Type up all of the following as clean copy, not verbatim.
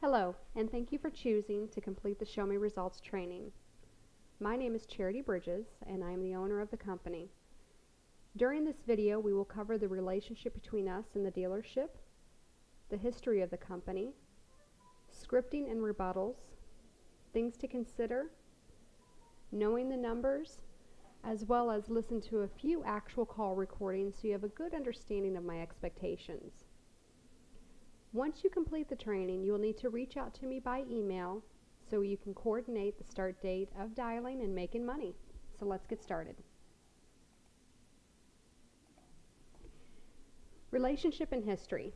Hello, and thank you for choosing to complete the Show Me Results training. My name is Charity Bridges, and I am the owner of the company. During this video, we will cover the relationship between us and the dealership, the history of the company, scripting and rebuttals, things to consider, knowing the numbers, as well as listen to a few actual call recordings so you have a good understanding of my expectations. Once you complete the training, you will need to reach out to me by email so you can coordinate the start date of dialing and making money. So let's get started. Relationship and history.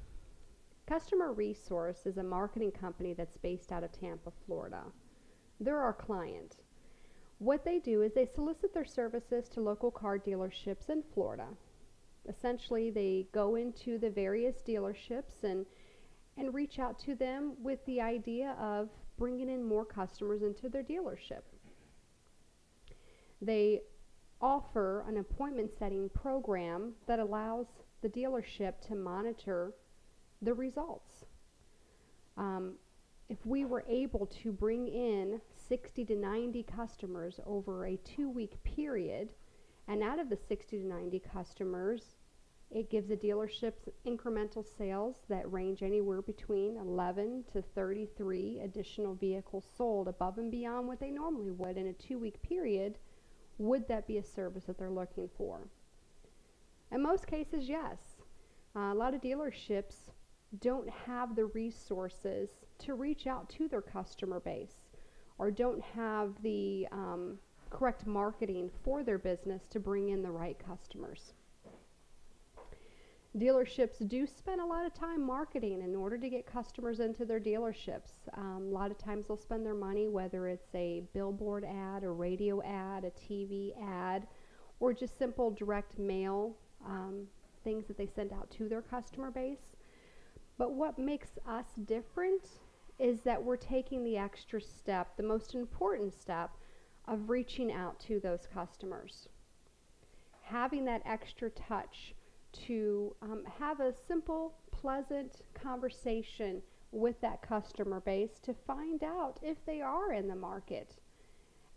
Customer Resource is a marketing company that's based out of Tampa, Florida. They're our client. What they do is they solicit their services to local car dealerships in Florida. Essentially, they go into the various dealerships and reach out to them with the idea of bringing in more customers into their dealership. They offer an appointment setting program that allows the dealership to monitor the results. If we were able to bring in 60 to 90 customers over a 2-week period, and out of the 60 to 90 customers, it gives the dealerships incremental sales that range anywhere between 11 to 33 additional vehicles sold above and beyond what they normally would in a 2-week period. Would that be a service that they're looking for? In most cases, yes. A lot of dealerships don't have the resources to reach out to their customer base, or don't have the correct marketing for their business to bring in the right customers. Dealerships do spend a lot of time marketing in order to get customers into their dealerships. A lot of times they'll spend their money, whether it's a billboard ad, a radio ad, a TV ad, or just simple direct mail things that they send out to their customer base. But what makes us different is that we're taking the extra step, the most important step, of reaching out to those customers. Having that extra touch to have a simple, pleasant conversation with that customer base to find out if they are in the market,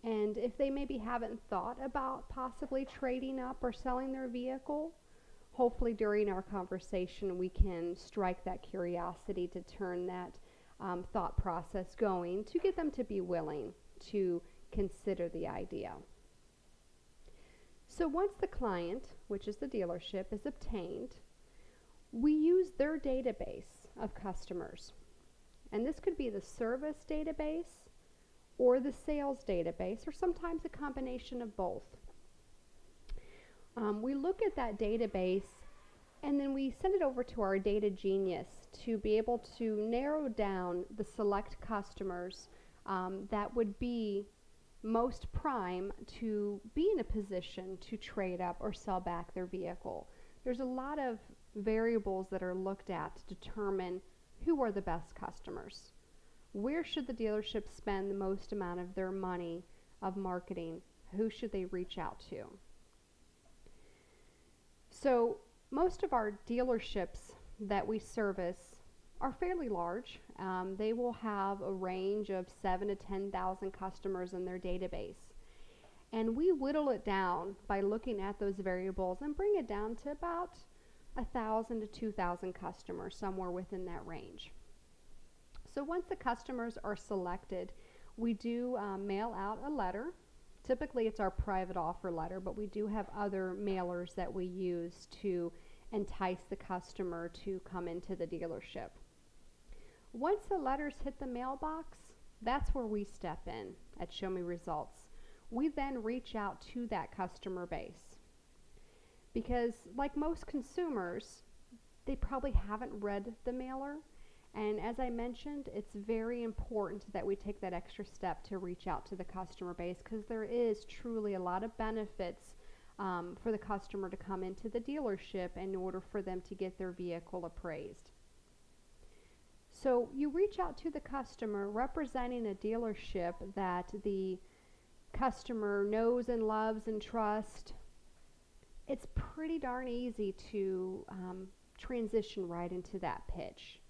and if they maybe haven't thought about possibly trading up or selling their vehicle. Hopefully during our conversation we can strike that curiosity to turn that thought process going to get them to be willing to consider the idea. So once the client, which is the dealership, is obtained, we use their database of customers. And this could be the service database or the sales database, or sometimes a combination of both. We look at that database and then we send it over to our data genius to be able to narrow down the select customers that would be most prime to be in a position to trade up or sell back their vehicle. There's a lot of variables that are looked at to determine who are the best customers. Where should the dealership spend the most amount of their money of marketing? Who should they reach out to? So most of our dealerships that we service are fairly large. They will have a range of 7,000 to 10,000 customers in their database. And we whittle it down by looking at those variables and bring it down to about 1,000 to 2,000 customers, somewhere within that range. So once the customers are selected, we do mail out a letter. Typically it's our private offer letter, but we do have other mailers that we use to entice the customer to come into the dealership. Once the letters hit the mailbox, that's where we step in at Show Me Results. We then reach out to that customer base, because like most consumers, they probably haven't read the mailer. And as I mentioned, it's very important that we take that extra step to reach out to the customer base, because there is truly a lot of benefits for the customer to come into the dealership in order for them to get their vehicle appraised. So you reach out to the customer representing a dealership that the customer knows and loves and trusts. It's pretty darn easy to transition right into that pitch.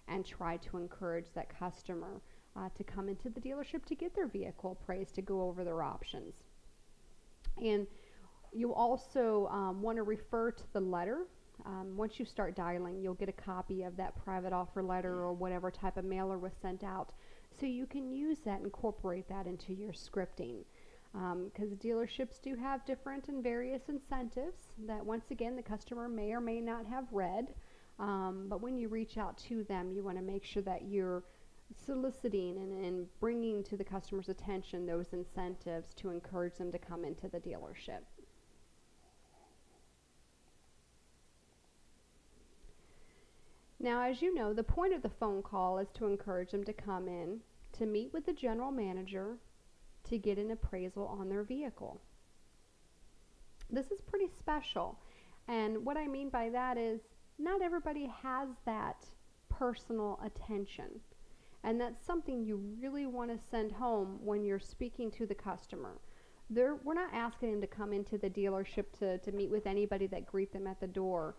and try to encourage that customer to come into the dealership to get their vehicle appraised, to go over their options. And you also want to refer to the letter. Once you start dialing, you'll get a copy of that private offer letter or whatever type of mailer was sent out, so you can use that, incorporate that into your scripting. Because dealerships do have different and various incentives that, once again, the customer may or may not have read. But when you reach out to them, you want to make sure that you're soliciting and bringing to the customer's attention those incentives to encourage them to come into the dealership. Now, as you know, the point of the phone call is to encourage them to come in, to meet with the general manager, to get an appraisal on their vehicle. This is pretty special, and what I mean by that is not everybody has that personal attention, and that's something you really want to send home when you're speaking to the customer. We're not asking them to come into the dealership to meet with anybody that greet them at the door.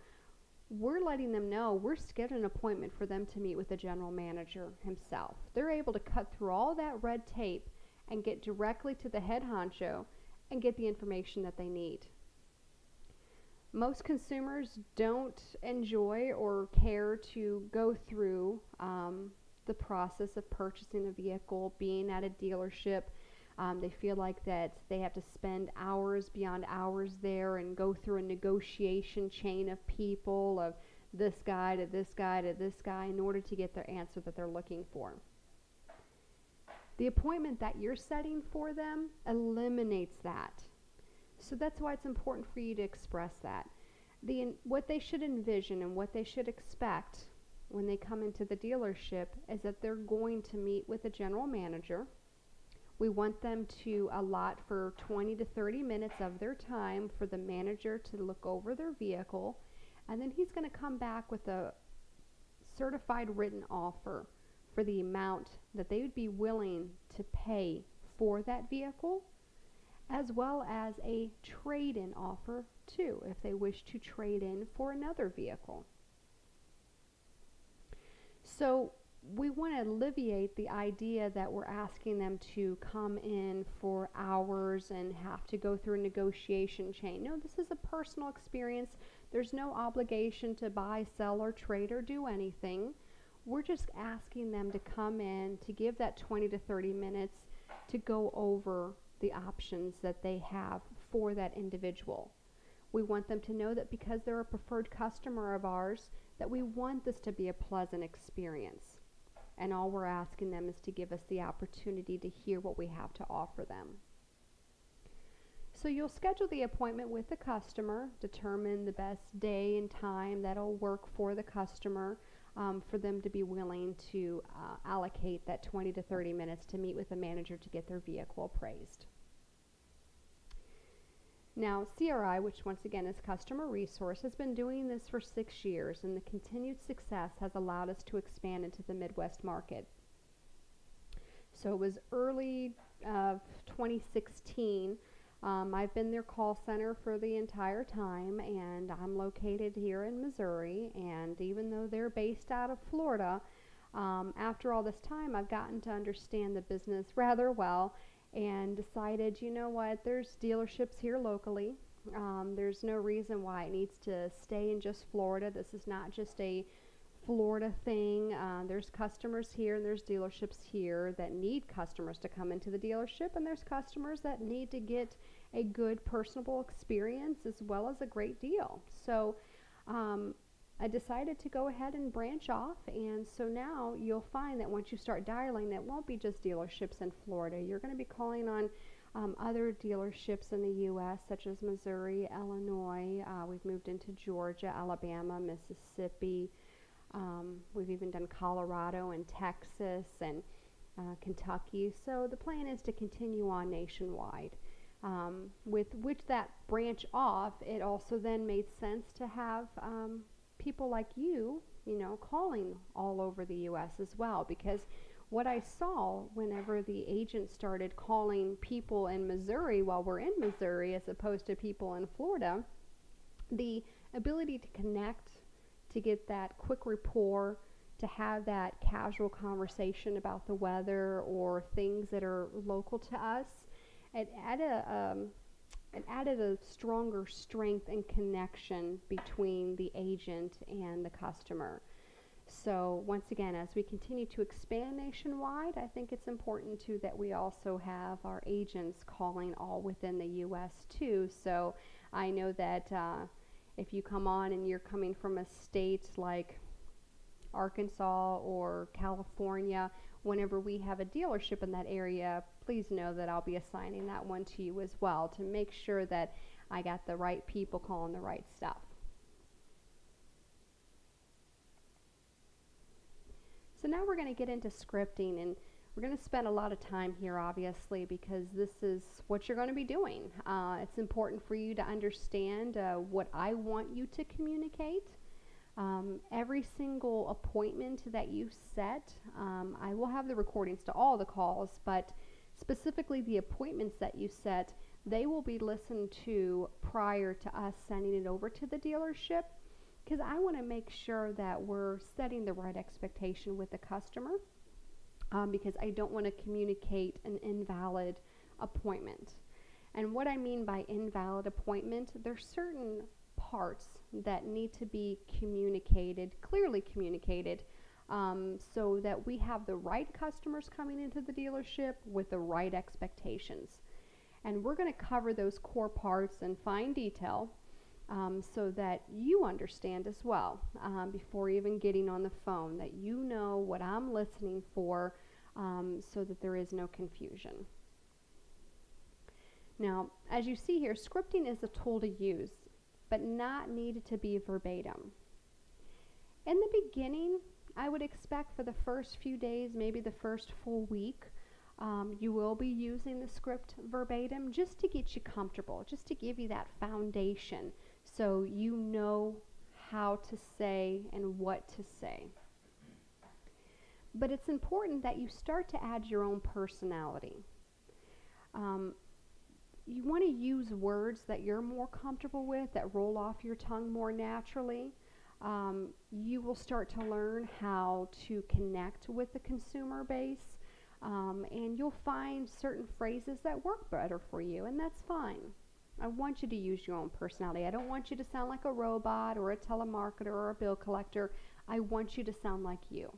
We're letting them know we're scheduling an appointment for them to meet with the general manager himself. They're able to cut through all that red tape and get directly to the head honcho and get the information that they need. Most consumers don't enjoy or care to go through the process of purchasing a vehicle, being at a dealership. They feel like that they have to spend hours beyond hours there and go through a negotiation chain of people, of this guy to this guy to this guy, in order to get their answer that they're looking for. The appointment that you're setting for them eliminates that. So that's why it's important for you to express that. What they should envision and what they should expect when they come into the dealership is that they're going to meet with a general manager. We want them to allot for 20 to 30 minutes of their time for the manager to look over their vehicle, and then he's going to come back with a certified written offer for the amount that they would be willing to pay for that vehicle, as well as a trade-in offer too, if they wish to trade in for another vehicle. So we want to alleviate the idea that we're asking them to come in for hours and have to go through a negotiation chain. No, this is a personal experience. There's no obligation to buy, sell, or trade or do anything. We're just asking them to come in, to give that 20 to 30 minutes to go over the options that they have for that individual. We want them to know that because they're a preferred customer of ours, that we want this to be a pleasant experience. And all we're asking them is to give us the opportunity to hear what we have to offer them. So you'll schedule the appointment with the customer, determine the best day and time that'll work for the customer, for them to be willing to allocate that 20 to 30 minutes to meet with the manager to get their vehicle appraised. Now, CRI, which once again is Customer Resource, has been doing this for 6 years, and the continued success has allowed us to expand into the Midwest market. So it was early 2016. I've been their call center for the entire time, and I'm located here in Missouri. And even though they're based out of Florida, after all this time, I've gotten to understand the business rather well, and decided, you know what, there's dealerships here locally. There's no reason why it needs to stay in just Florida. This is not just a Florida thing. There's customers here and there's dealerships here that need customers to come into the dealership, and there's customers that need to get a good personable experience as well as a great deal. So I decided to go ahead and branch off, and so now you'll find that once you start dialing, it won't be just dealerships in Florida. You're going to be calling on other dealerships in the U.S., such as Missouri, Illinois. We've moved into Georgia, Alabama, Mississippi. We've even done Colorado and Texas and Kentucky. So the plan is to continue on nationwide. With that branch off, it also then made sense to have people like you know, calling all over the U.S. as well, because what I saw whenever the agent started calling people in Missouri while we're in Missouri as opposed to people in Florida, the ability to connect, to get that quick rapport, to have that casual conversation about the weather or things that are local to us. It added a stronger strength and connection between the agent and the customer. So once again, as we continue to expand nationwide, I think it's important too that we also have our agents calling all within the U.S. too. So I know that if you come on and you're coming from a state like Arkansas or California, whenever we have a dealership in that area, please know that I'll be assigning that one to you as well to make sure that I got the right people calling the right stuff. So now we're going to get into scripting, and we're going to spend a lot of time here, obviously, because this is what you're going to be doing. It's important for you to understand what I want you to communicate. Every single appointment that you set, I will have the recordings to all the calls, but specifically the appointments that you set, they will be listened to prior to us sending it over to the dealership, because I want to make sure that we're setting the right expectation with the customer, because I don't want to communicate an invalid appointment. And what I mean by invalid appointment, there's certain parts that need to be communicated, clearly communicated, so that we have the right customers coming into the dealership with the right expectations. And we're going to cover those core parts in fine detail, so that you understand as well, before even getting on the phone, that you know what I'm listening for, so that there is no confusion. Now, as you see here, scripting is a tool to use, but not needed to be verbatim. In the beginning, I would expect for the first few days, maybe the first full week, you will be using the script verbatim just to get you comfortable, just to give you that foundation so you know how to say and what to say. But it's important that you start to add your own personality. You want to use words that you're more comfortable with, that roll off your tongue more naturally. You will start to learn how to connect with the consumer base, and you'll find certain phrases that work better for you, and that's fine. I want you to use your own personality. I don't want you to sound like a robot or a telemarketer or a bill collector. I want you to sound like you.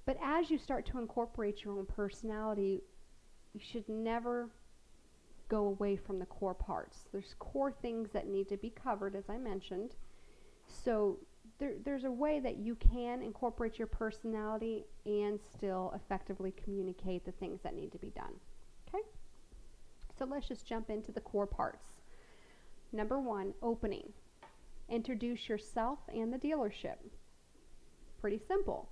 But as you start to incorporate your own personality, you should never go away from the core parts. There's core things that need to be covered, as I mentioned. So there's a way that you can incorporate your personality and still effectively communicate the things that need to be done. Okay? So let's just jump into the core parts. Number 1, opening. Introduce yourself and the dealership. Pretty simple.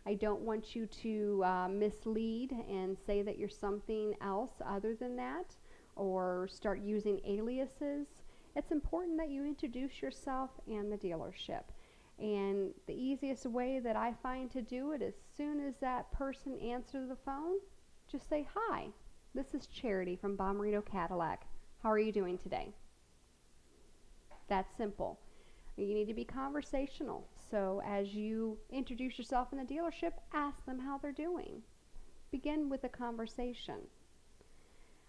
I don't want you to mislead and say that you're something else other than that, or start using aliases. It's important that you introduce yourself and the dealership. And the easiest way that I find to do it, as soon as that person answers the phone, just say, "Hi, this is Charity from Bommarito Cadillac. How are you doing today?" That's simple. You need to be conversational. So as you introduce yourself in the dealership, ask them how they're doing. Begin with a conversation.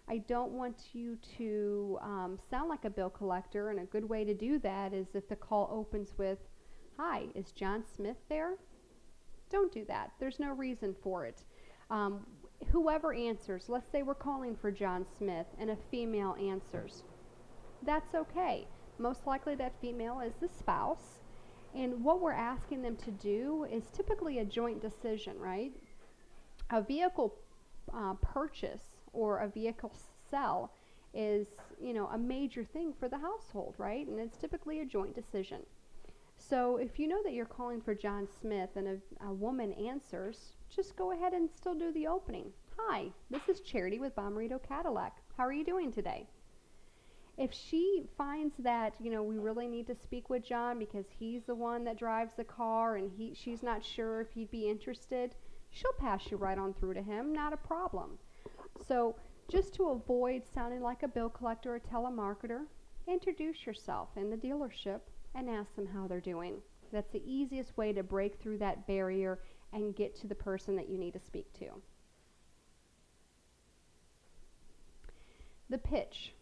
I don't want you to sound like a bill collector, and a good way to do that is if the call opens with, "Hi, is John Smith there?" Don't do that. There's no reason for it. Whoever answers, let's say we're calling for John Smith and a female answers. That's okay. Most likely that female is the spouse, and what we're asking them to do is typically a joint decision, right? A vehicle purchase or a vehicle sell is, a major thing for the household, right? And it's typically a joint decision. So if you know that you're calling for John Smith and a woman answers, just go ahead and still do the opening. "Hi, this is Charity with Bommarito Cadillac. How are you doing today?" If she finds that, we really need to speak with John because he's the one that drives the car and she's not sure if he'd be interested, she'll pass you right on through to him, not a problem. So just to avoid sounding like a bill collector or telemarketer, introduce yourself in the dealership and ask them how they're doing. That's the easiest way to break through that barrier and get to the person that you need to speak to. The pitch.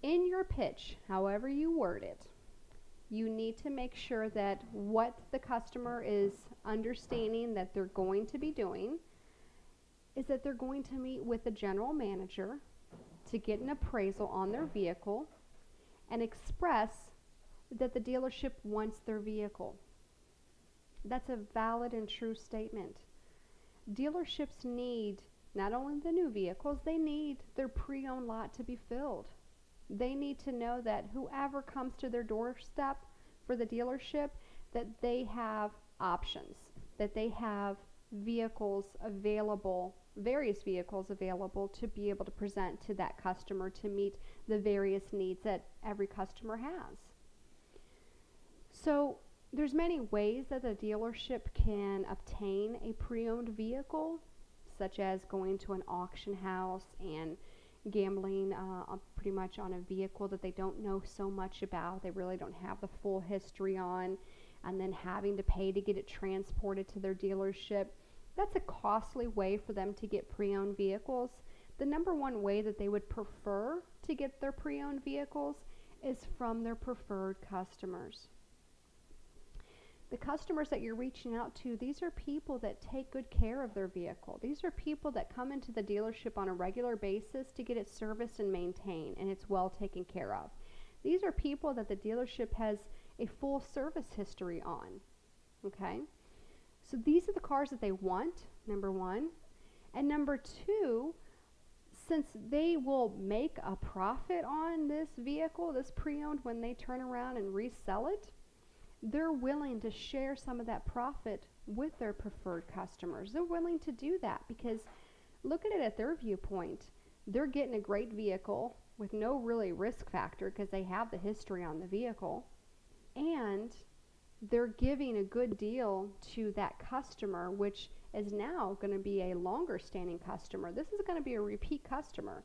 In your pitch, however you word it, you need to make sure that what the customer is understanding that they're going to be doing is that they're going to meet with the general manager to get an appraisal on their vehicle and express that the dealership wants their vehicle. That's a valid and true statement. Dealerships need not only the new vehicles, they need their pre-owned lot to be filled. They need to know that whoever comes to their doorstep for the dealership, that they have options, that they have vehicles available, various vehicles available to be able to present to that customer to meet the various needs that every customer has. So there's many ways that a dealership can obtain a pre-owned vehicle, such as going to an auction house and gambling pretty much on a vehicle that they don't know so much about, they really don't have the full history on, and then having to pay to get it transported to their dealership. That's a costly way for them to get pre-owned vehicles. The number one way that they would prefer to get their pre-owned vehicles is from their preferred customers. The customers that you're reaching out to, these are people that take good care of their vehicle. These are people that come into the dealership on a regular basis to get it serviced and maintained, and it's well taken care of. These are people that the dealership has a full service history on. Okay? So these are the cars that they want, number one. And number two, since they will make a profit on this vehicle, this pre-owned, when they turn around and resell it, they're willing to share some of that profit with their preferred customers. They're willing to do that because look at it at their viewpoint. They're getting a great vehicle with no really risk factor because they have the history on the vehicle, and they're giving a good deal to that customer, which is now going to be a longer standing customer. This is going to be a repeat customer.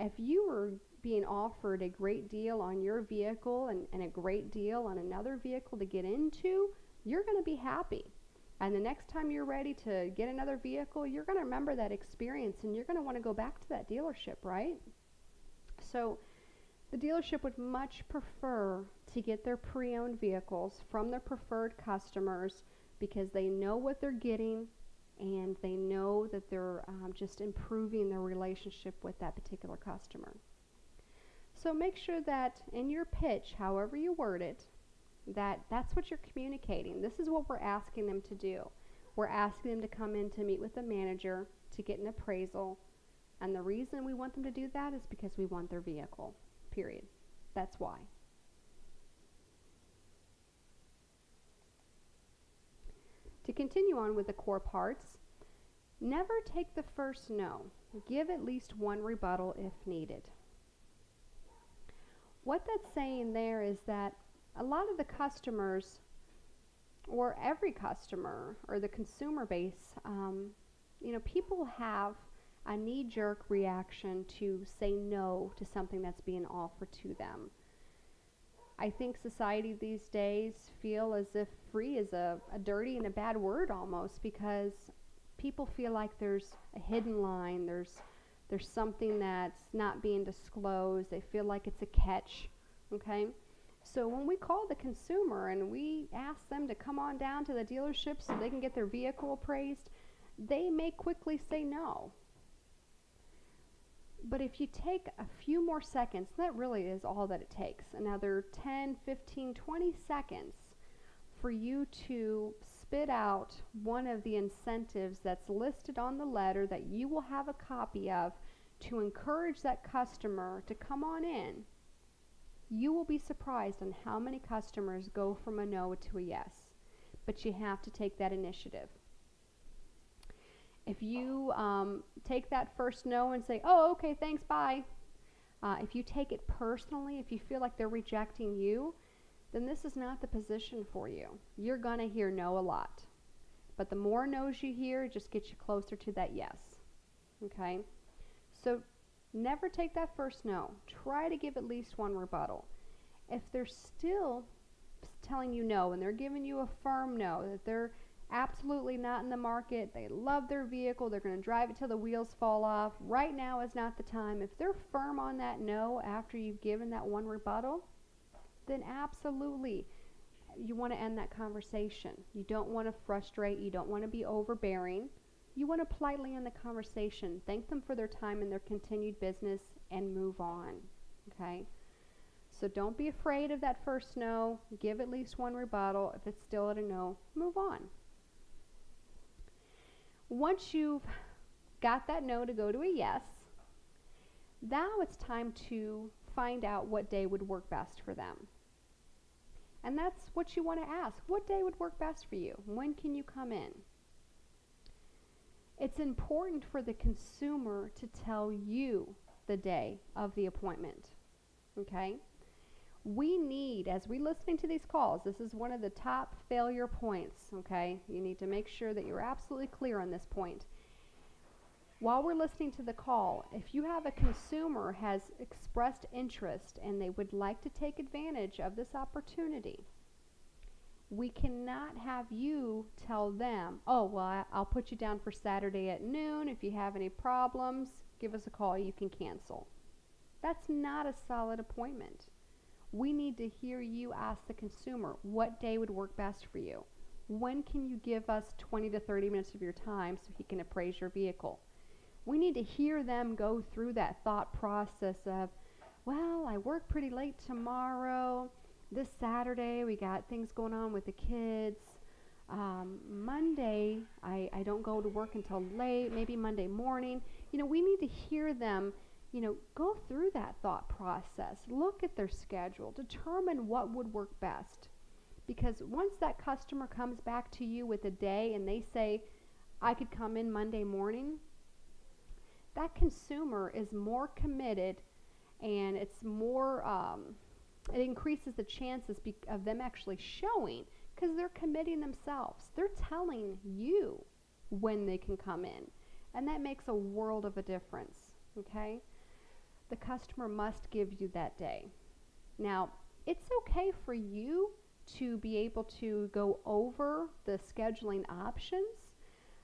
If you were being offered a great deal on your vehicle and a great deal on another vehicle to get into, you're going to be happy. And the next time you're ready to get another vehicle, you're going to remember that experience and you're going to want to go back to that dealership, right? So the dealership would much prefer to get their pre-owned vehicles from their preferred customers because they know what they're getting and they know that they're just improving their relationship with that particular customer. So make sure that in your pitch, however you word it, that's what you're communicating. This is what we're asking them to do. We're asking them to come in to meet with the manager to get an appraisal. And the reason we want them to do that is because we want their vehicle, period. That's why. To continue on with the core parts, never take the first no. Give at least one rebuttal if needed. What that's saying there is that a lot of the customers, or every customer, or the consumer base, people have a knee-jerk reaction to say no to something that's being offered to them. I think society these days feel as if free is a dirty and a bad word almost, because people feel like there's a hidden line, there's something that's not being disclosed. They feel like it's a catch, okay? So when we call the consumer and we ask them to come on down to the dealership so they can get their vehicle appraised, they may quickly say no. But if you take a few more seconds, that really is all that it takes, another 10, 15, 20 seconds for you to spit out one of the incentives that's listed on the letter that you will have a copy of to encourage that customer to come on in, you will be surprised on how many customers go from a no to a yes. But you have to take that initiative. If you take that first no and say, oh, okay, thanks, bye. If you take it personally, if you feel like they're rejecting you, then this is not the position for you. You're going to hear no a lot. But the more no's you hear, it just gets you closer to that yes. Okay? So never take that first no. Try to give at least one rebuttal. If they're still telling you no, and they're giving you a firm no, that they're absolutely not in the market, they love their vehicle, they're going to drive it till the wheels fall off, right now is not the time. If they're firm on that no after you've given that one rebuttal, then absolutely you want to end that conversation. You don't want to frustrate, you don't want to be overbearing. You want to politely end the conversation, thank them for their time and their continued business, and move on. Okay? So don't be afraid of that first no. Give at least one rebuttal. If it's still at a no, move on. Once you've got that no to go to a yes, now it's time to find out what day would work best for them. And that's what you want to ask. What day would work best for you? When can you come in? It's important for the consumer to tell you the day of the appointment. Okay? We need, as we're listening to these calls, this is one of the top failure points. Okay? You need to make sure that you're absolutely clear on this point. While we're listening to the call, if you have a consumer has expressed interest and they would like to take advantage of this opportunity, we cannot have you tell them, oh, well, I'll put you down for Saturday at noon. If you have any problems, give us a call. You can cancel. That's not a solid appointment. We need to hear you ask the consumer, what day would work best for you? When can you give us 20 to 30 minutes of your time so he can appraise your vehicle? We need to hear them go through that thought process of, well, I work pretty late tomorrow. This Saturday, we got things going on with the kids. Monday, I don't go to work until late, maybe Monday morning. We need to hear them, go through that thought process. Look at their schedule. Determine what would work best. Because once that customer comes back to you with a day and they say, I could come in Monday morning, that consumer is more committed, and it's more, it increases the chances of them actually showing, because they're committing themselves. They're telling you when they can come in, and that makes a world of a difference. Okay? The customer must give you that day. Now, it's okay for you to be able to go over the scheduling options.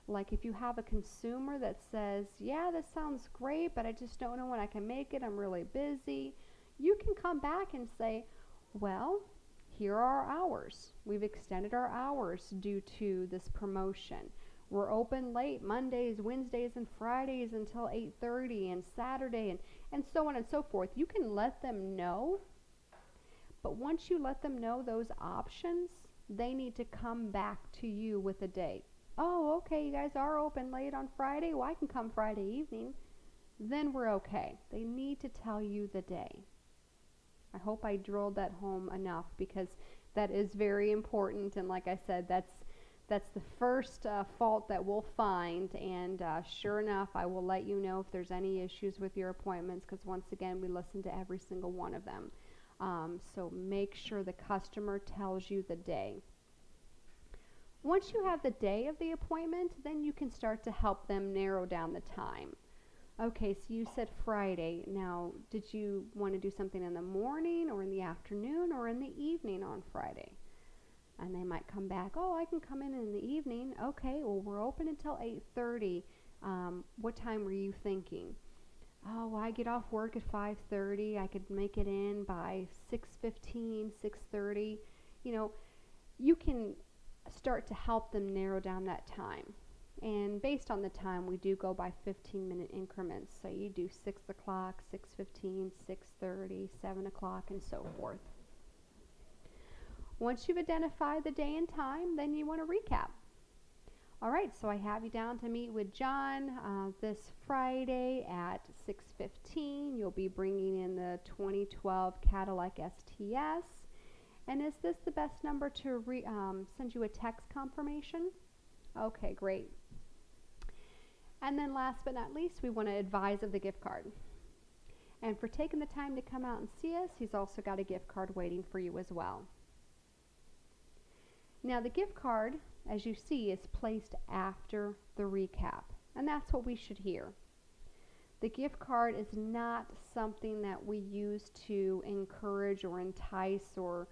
Like if you have a consumer that says, yeah, this sounds great, but I just don't know when I can make it, I'm really busy, you can come back and say, well, here are our hours. We've extended our hours due to this promotion. We're open late Mondays, Wednesdays, and Fridays until 8:30, and Saturday, and so on and so forth. You can let them know, but once you let them know those options, they need to come back to you with a date. Oh, okay, you guys are open late on Friday. Well, I can come Friday evening. Then we're okay. They need to tell you the day. I hope I drilled that home enough, because that is very important. And like I said, that's the first fault that we'll find. And sure enough, I will let you know if there's any issues with your appointments, because once again, we listen to every single one of them. So make sure the customer tells you the day. Once you have the day of the appointment, then you can start to help them narrow down the time. Okay, so you said Friday. Now, did you want to do something in the morning or in the afternoon or in the evening on Friday? And they might come back, oh, I can come in the evening. Okay, well, we're open until 8:30. What time were you thinking? Oh, well, I get off work at 5:30. I could make it in by 6:15, 6:30. You can start to help them narrow down that time. And based on the time, we do go by 15-minute increments. So you do 6 o'clock, 6:15, 6:30, 7 o'clock, and so forth. Once you've identified the day and time, then you want to recap. All right, so I have you down to meet with John this Friday at 6:15. You'll be bringing in the 2012 Cadillac STS. And is this the best number to send you a text confirmation? Okay, great. And then last but not least, we want to advise of the gift card. And for taking the time to come out and see us, he's also got a gift card waiting for you as well. Now the gift card, as you see, is placed after the recap. And that's what we should hear. The gift card is not something that we use to encourage or entice or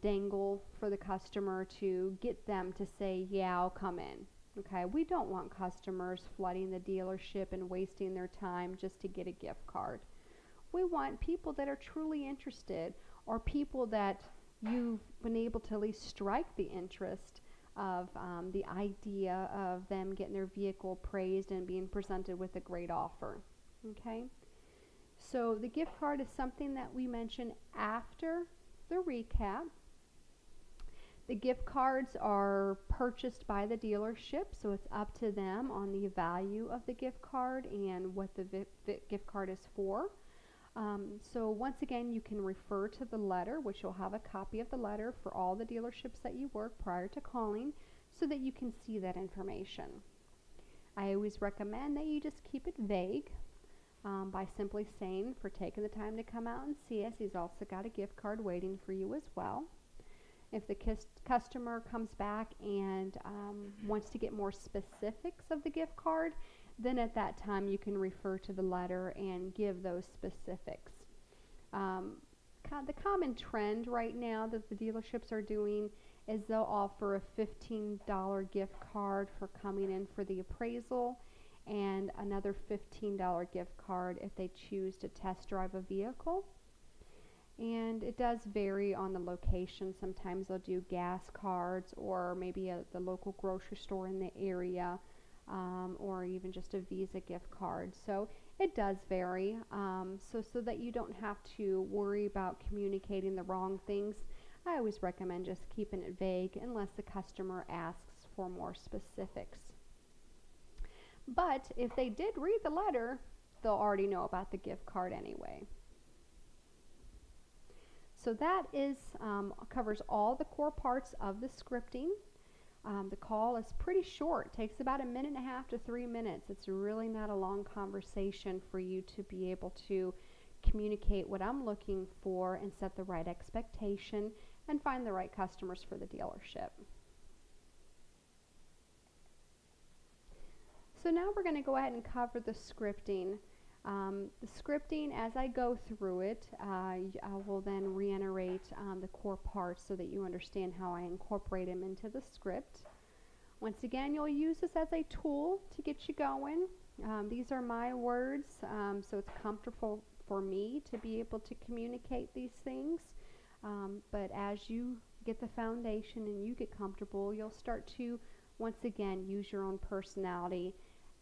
dangle for the customer to get them to say, yeah, I'll come in. Okay, we don't want customers flooding the dealership and wasting their time just to get a gift card. We want people that are truly interested, or people that you've been able to at least strike the interest of the idea of them getting their vehicle appraised and being presented with a great offer. Okay, so the gift card is something that we mention after the recap. The gift cards are purchased by the dealership, so it's up to them on the value of the gift card and what the gift card is for. So once again, you can refer to the letter, which you'll have a copy of the letter for all the dealerships that you work prior to calling, so that you can see that information. I always recommend that you just keep it vague by simply saying, for taking the time to come out and see us, he's also got a gift card waiting for you as well. If the customer comes back and wants to get more specifics of the gift card, then at that time you can refer to the letter and give those specifics. The common trend right now that the dealerships are doing is they'll offer a $15 gift card for coming in for the appraisal, and another $15 gift card if they choose to test drive a vehicle. And it does vary on the location. Sometimes they'll do gas cards, or maybe the local grocery store in the area, or even just a Visa gift card. So it does vary, so that you don't have to worry about communicating the wrong things. I always recommend just keeping it vague unless the customer asks for more specifics. But if they did read the letter, they'll already know about the gift card anyway. So that covers all the core parts of the scripting. The call is pretty short. It takes about 1.5 to 3 minutes. It's really not a long conversation for you to be able to communicate what I'm looking for and set the right expectation and find the right customers for the dealership. So now we're going to go ahead and cover the scripting. The scripting, as I go through it, I will then reiterate the core parts so that you understand how I incorporate them into the script. Once again, you'll use this as a tool to get you going. These are my words, so it's comfortable for me to be able to communicate these things. But as you get the foundation and you get comfortable, you'll start to, once again, use your own personality,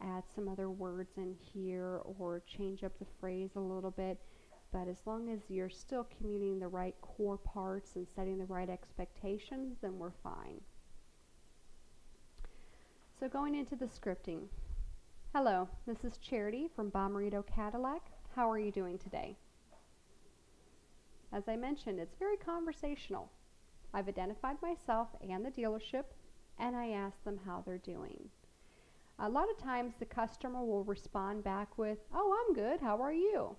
add some other words in here, or change up the phrase a little bit. But as long as you're still communicating the right core parts and setting the right expectations, then we're fine. So going into the scripting. Hello, this is Charity from Bommarito Cadillac. How are you doing today? As I mentioned, it's very conversational. I've identified myself and the dealership, and I ask them how they're doing. A lot of times the customer will respond back with, "Oh, I'm good, how are you?"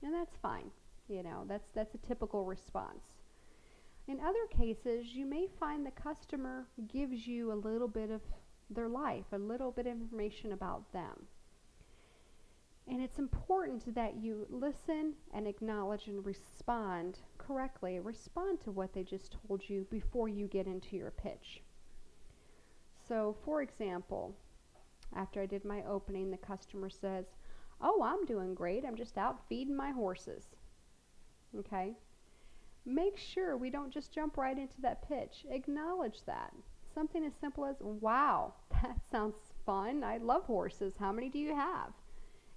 And that's fine. You know, that's a typical response. In other cases, you may find the customer gives you a little bit of their life, a little bit of information about them. And it's important that you listen and acknowledge and respond correctly. Respond to what they just told you before you get into your pitch. So, for example, after I did my opening, the customer says, "Oh, I'm doing great. I'm just out feeding my horses." Okay? Make sure we don't just jump right into that pitch. Acknowledge that. Something as simple as, "Wow, that sounds fun. I love horses. How many do you have?"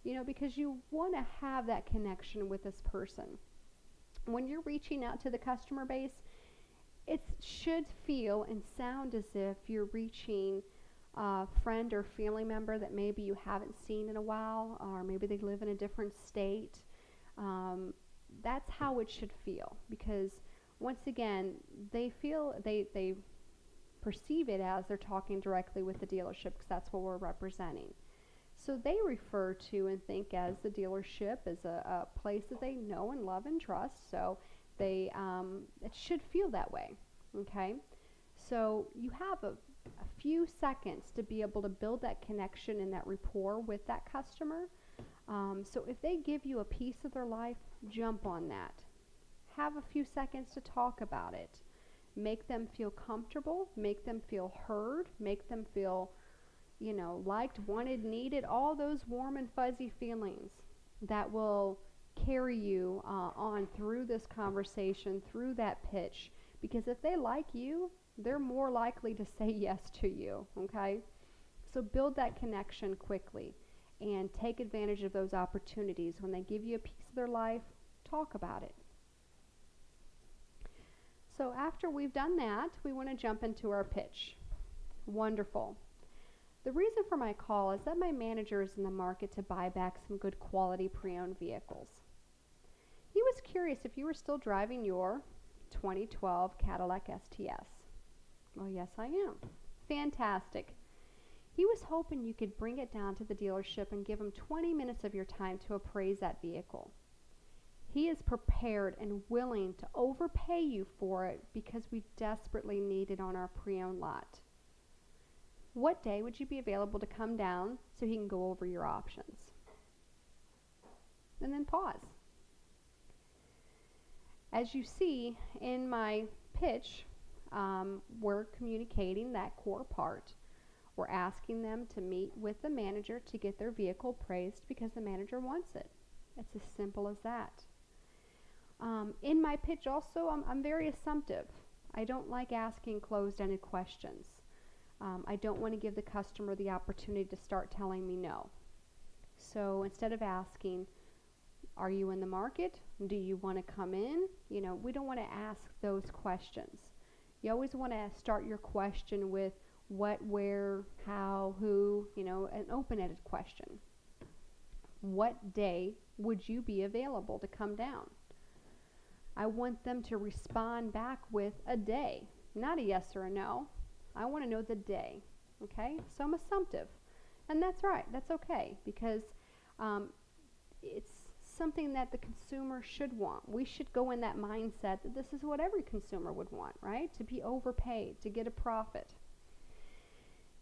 You know, because you want to have that connection with this person. When you're reaching out to the customer base, it should feel and sound as if you're reaching a friend or family member that maybe you haven't seen in a while, or maybe they live in a different state. That's how it should feel, because once again, they perceive it as they're talking directly with the dealership, because that's what we're representing. So they refer to and think as the dealership as a place that they know and love and trust. So it should feel that way. Okay, so you have a few seconds to be able to build that connection and that rapport with that customer. So if they give you a piece of their life, jump on that. have a few seconds to talk about it. Make them feel comfortable, make them feel heard, make them feel, liked, wanted, needed, all those warm and fuzzy feelings that will carry you on through this conversation, through that pitch. Because if they like you, they're more likely to say yes to you, okay? So build that connection quickly and take advantage of those opportunities. When they give you a piece of their life, talk about it. So after we've done that, we want to jump into our pitch. Wonderful. The reason for my call is that my manager is in the market to buy back some good quality pre-owned vehicles. He was curious if you were still driving your 2012 Cadillac STS. Well, yes, I am. Fantastic. He was hoping you could bring it down to the dealership and give him 20 minutes of your time to appraise that vehicle. He is prepared and willing to overpay you for it because we desperately need it on our pre-owned lot. What day would you be available to come down so he can go over your options? And then pause. As you see in my pitch, we're communicating that core part. We're asking them to meet with the manager to get their vehicle appraised because the manager wants it. It's as simple as that. In my pitch also, I'm very assumptive. I don't like asking closed-ended questions. I don't want to give the customer the opportunity to start telling me no. So instead of asking, are you in the market? Do you want to come in? We don't want to ask those questions. You always want to start your question with what, where, how, who, an open-ended question. What day would you be available to come down? I want them to respond back with a day, not a yes or a no. I want to know the day, okay? So I'm assumptive, and that's right, that's okay, because it's something that the consumer should want. We should go in that mindset that this is what every consumer would want, right? To be overpaid, to get a profit.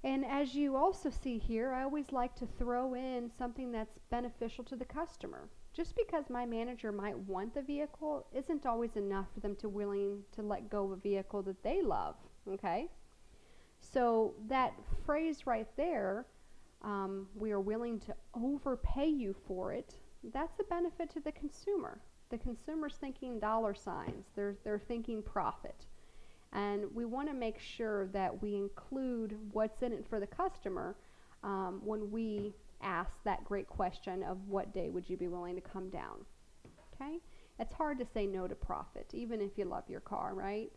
And as you also see here, I always like to throw in something that's beneficial to the customer. Just because my manager might want the vehicle isn't always enough for them to willing to let go of a vehicle that they love, okay? So that phrase right there, we are willing to overpay you for it, that's a benefit to the consumer. The consumer's thinking dollar signs, they're thinking profit. And we want to make sure that we include what's in it for the customer when we ask that great question of what day would you be willing to come down. Okay? It's hard to say no to profit, even if you love your car, right?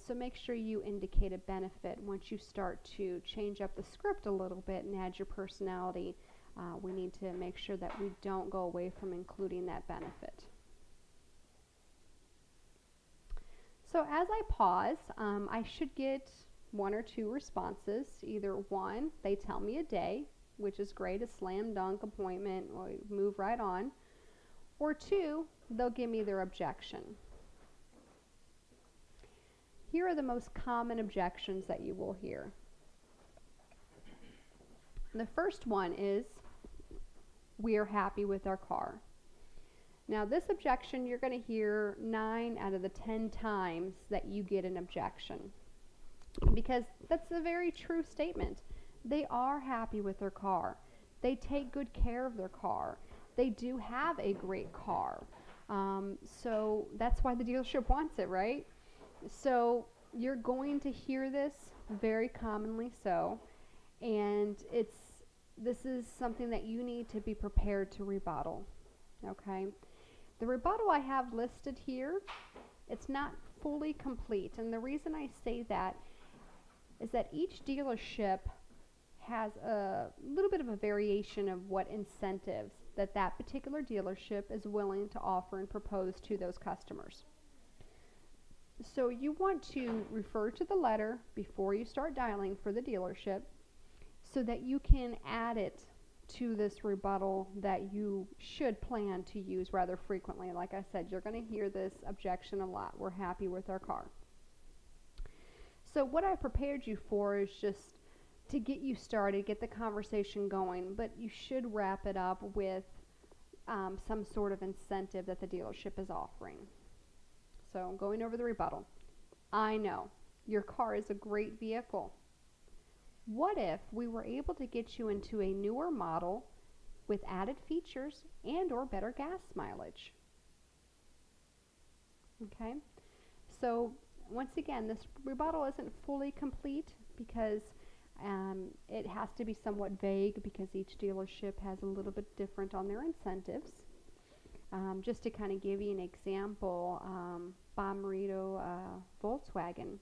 So make sure you indicate a benefit once you start to change up the script a little bit and add your personality. We need to make sure that we don't go away from including that benefit. So as I pause, I should get one or two responses. Either one, they tell me a day, which is great, a slam dunk appointment, or move right on. Or two, they'll give me their objection. Here are the most common objections that you will hear. The first one is, we are happy with our car. Now this objection, you're going to hear 9 out of the 10 times that you get an objection, because that's a very true statement. They are happy with their car. They take good care of their car. They do have a great car. So that's why the dealership wants it, right? So you're going to hear this very commonly so, and this is something that you need to be prepared to rebuttal, okay? The rebuttal I have listed here, it's not fully complete, and the reason I say that is that each dealership has a little bit of a variation of what incentives that particular dealership is willing to offer and propose to those customers. So you want to refer to the letter before you start dialing for the dealership so that you can add it to this rebuttal that you should plan to use rather frequently. Like I said, you're going to hear this objection a lot. We're happy with our car. So what I prepared you for is just to get you started, get the conversation going, but you should wrap it up with some sort of incentive that the dealership is offering. So going over the rebuttal. I know your car is a great vehicle. What if we were able to get you into a newer model with added features and or better gas mileage? Okay, so once again, this rebuttal isn't fully complete because it has to be somewhat vague because each dealership has a little bit different on their incentives. Just to kind of give you an example, Bob Marito, Volkswagen,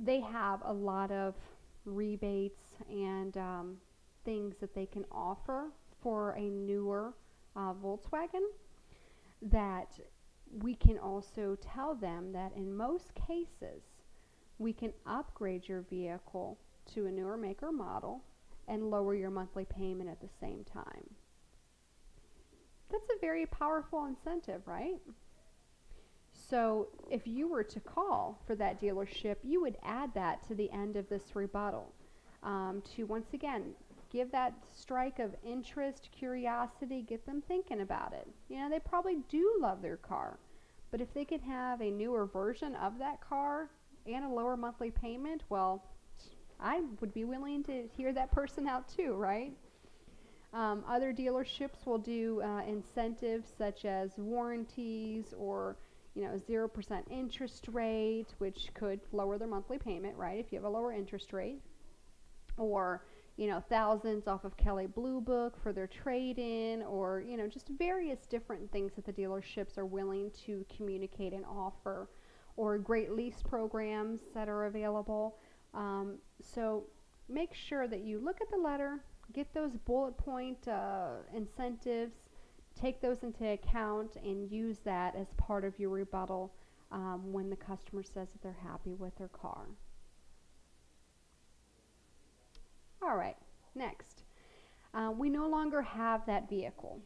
they have a lot of rebates and things that they can offer for a newer Volkswagen that we can also tell them that in most cases we can upgrade your vehicle to a newer make or model and lower your monthly payment at the same time. That's a very powerful incentive, right? So if you were to call for that dealership, you would add that to the end of this rebuttal to once again give that strike of interest, curiosity, get them thinking about it. You know, they probably do love their car, but if they could have a newer version of that car and a lower monthly payment, well, I would be willing to hear that person out too, right? Other dealerships will do incentives such as warranties or 0% interest rate, which could lower their monthly payment, right? If you have a lower interest rate, or thousands off of Kelley Blue Book for their trade-in, or just various different things that the dealerships are willing to communicate and offer, or great lease programs that are available. So make sure that you look at the letter, get those bullet point incentives, take those into account, and use that as part of your rebuttal when the customer says that they're happy with their car. All right, next. We no longer have that vehicle.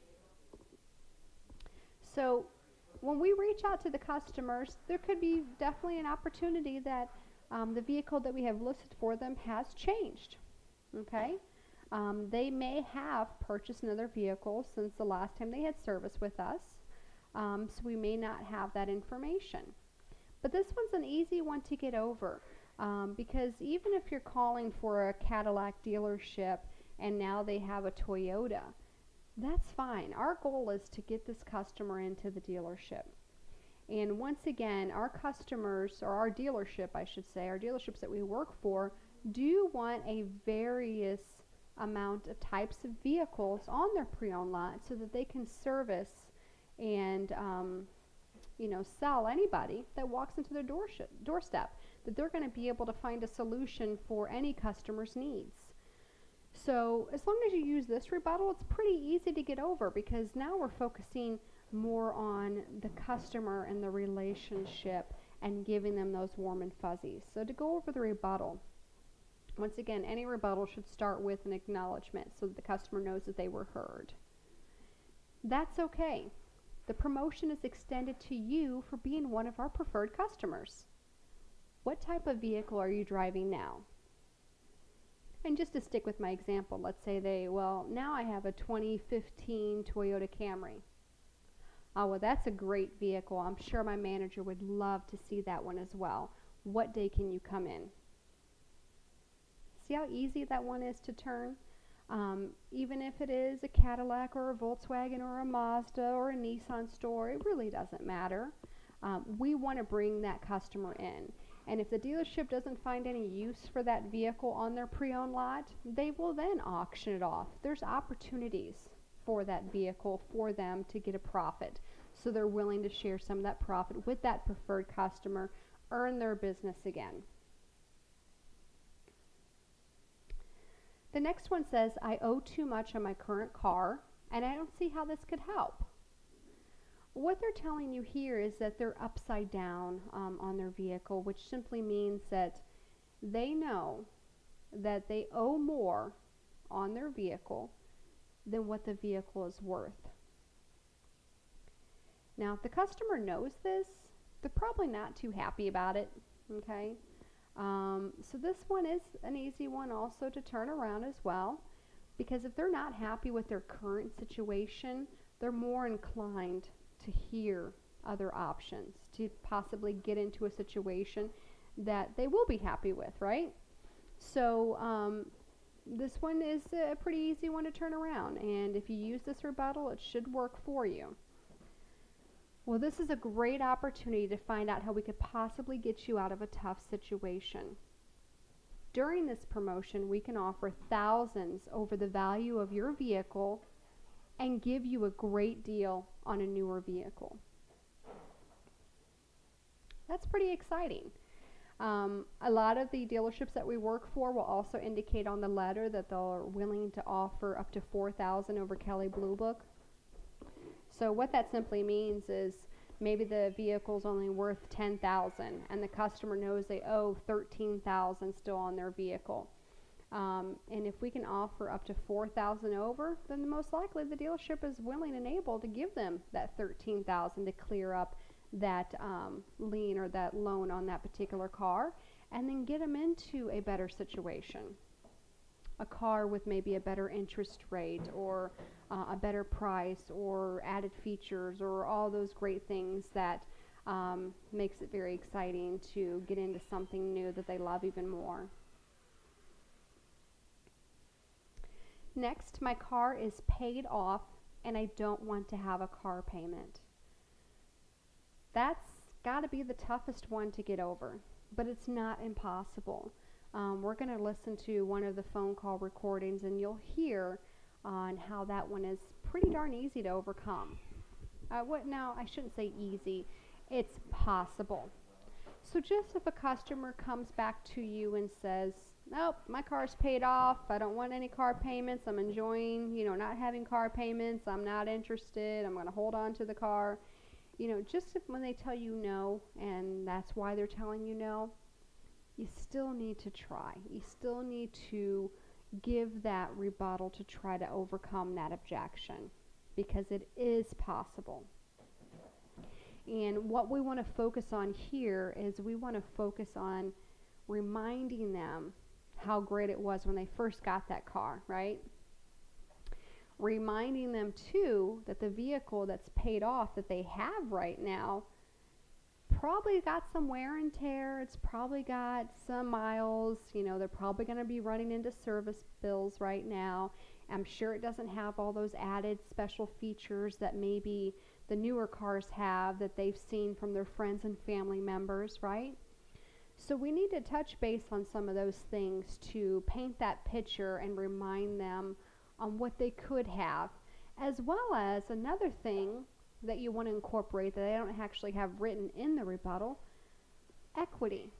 So when we reach out to the customers, there could be definitely an opportunity that the vehicle that we have listed for them has changed. Okay? They may have purchased another vehicle since the last time they had service with us, so we may not have that information. But this one's an easy one to get over because even if you're calling for a Cadillac dealership and now they have a Toyota, that's fine. Our goal is to get this customer into the dealership. And once again, our customers, or our dealership, I should say, our dealerships that we work for, do want a various amount of types of vehicles on their pre-owned lot so that they can service and sell anybody that walks into their doorstep, that they're going to be able to find a solution for any customer's needs. So as long as you use this rebuttal, it's pretty easy to get over because now we're focusing more on the customer and the relationship and giving them those warm and fuzzies. So to go over the rebuttal, once again, any rebuttal should start with an acknowledgement so that the customer knows that they were heard. That's okay. The promotion is extended to you for being one of our preferred customers. What type of vehicle are you driving now? And just to stick with my example, let's say now I have a 2015 Toyota Camry. Oh, well, that's a great vehicle. I'm sure my manager would love to see that one as well. What day can you come in? See how easy that one is to turn? Even if it is a Cadillac or a Volkswagen or a Mazda or a Nissan store, it really doesn't matter. We want to bring that customer in. And if the dealership doesn't find any use for that vehicle on their pre-owned lot, they will then auction it off. There's opportunities for that vehicle for them to get a profit. So they're willing to share some of that profit with that preferred customer, earn their business again. The next one says, I owe too much on my current car, and I don't see how this could help. What they're telling you here is that they're upside down on their vehicle, which simply means that they know that they owe more on their vehicle than what the vehicle is worth. Now, if the customer knows this, they're probably not too happy about it, okay? So this one is an easy one also to turn around as well, because if they're not happy with their current situation, they're more inclined to hear other options to possibly get into a situation that they will be happy with, right? So this one is a pretty easy one to turn around, and if you use this rebuttal, it should work for you. Well, this is a great opportunity to find out how we could possibly get you out of a tough situation. During this promotion, we can offer thousands over the value of your vehicle and give you a great deal on a newer vehicle. That's pretty exciting. A lot of the dealerships that we work for will also indicate on the letter that they're willing to offer up to $4,000 over Kelley Blue Book. So what that simply means is maybe the vehicle's only worth $10,000 and the customer knows they owe $13,000 still on their vehicle. And if we can offer up to $4,000 over, then most likely the dealership is willing and able to give them that $13,000 to clear up that lien or that loan on that particular car, and then get them into a better situation. A car with maybe a better interest rate, or a better price, or added features, or all those great things that makes it very exciting to get into something new that they love even more. Next, my car is paid off and I don't want to have a car payment. That's got to be the toughest one to get over, but it's not impossible. We're going to listen to one of the phone call recordings and you'll hear on how that one is pretty darn easy to overcome. Now, I shouldn't say easy, it's possible. So just if a customer comes back to you and says, nope, my car's paid off, I don't want any car payments, I'm enjoying, not having car payments, I'm not interested, I'm going to hold on to the car. Just when they tell you no, and that's why they're telling you no, you still need to try. You still need to give that rebuttal to try to overcome that objection, because it is possible. And what we want to focus on here is we want to focus on reminding them how great it was when they first got that car, right? Reminding them too that the vehicle that's paid off that they have right now probably got some wear and tear. It's probably got some miles. They're probably going to be running into service bills right now. I'm sure it doesn't have all those added special features that maybe the newer cars have that they've seen from their friends and family members, right? So we need to touch base on some of those things to paint that picture and remind them on what they could have, as well as another thing that you want to incorporate that I don't actually have written in the rebuttal: equity.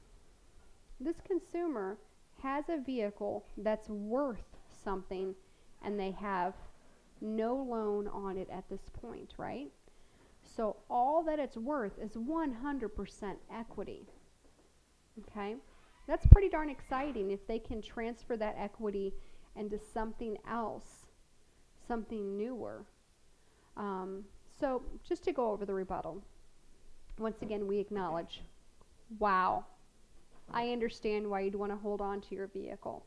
This consumer has a vehicle that's worth something and they have no loan on it at this point, right? So all that it's worth is 100% equity. Okay? That's pretty darn exciting if they can transfer that equity into something else, something newer. So just to go over the rebuttal, once again, we acknowledge, wow, I understand why you'd want to hold on to your vehicle.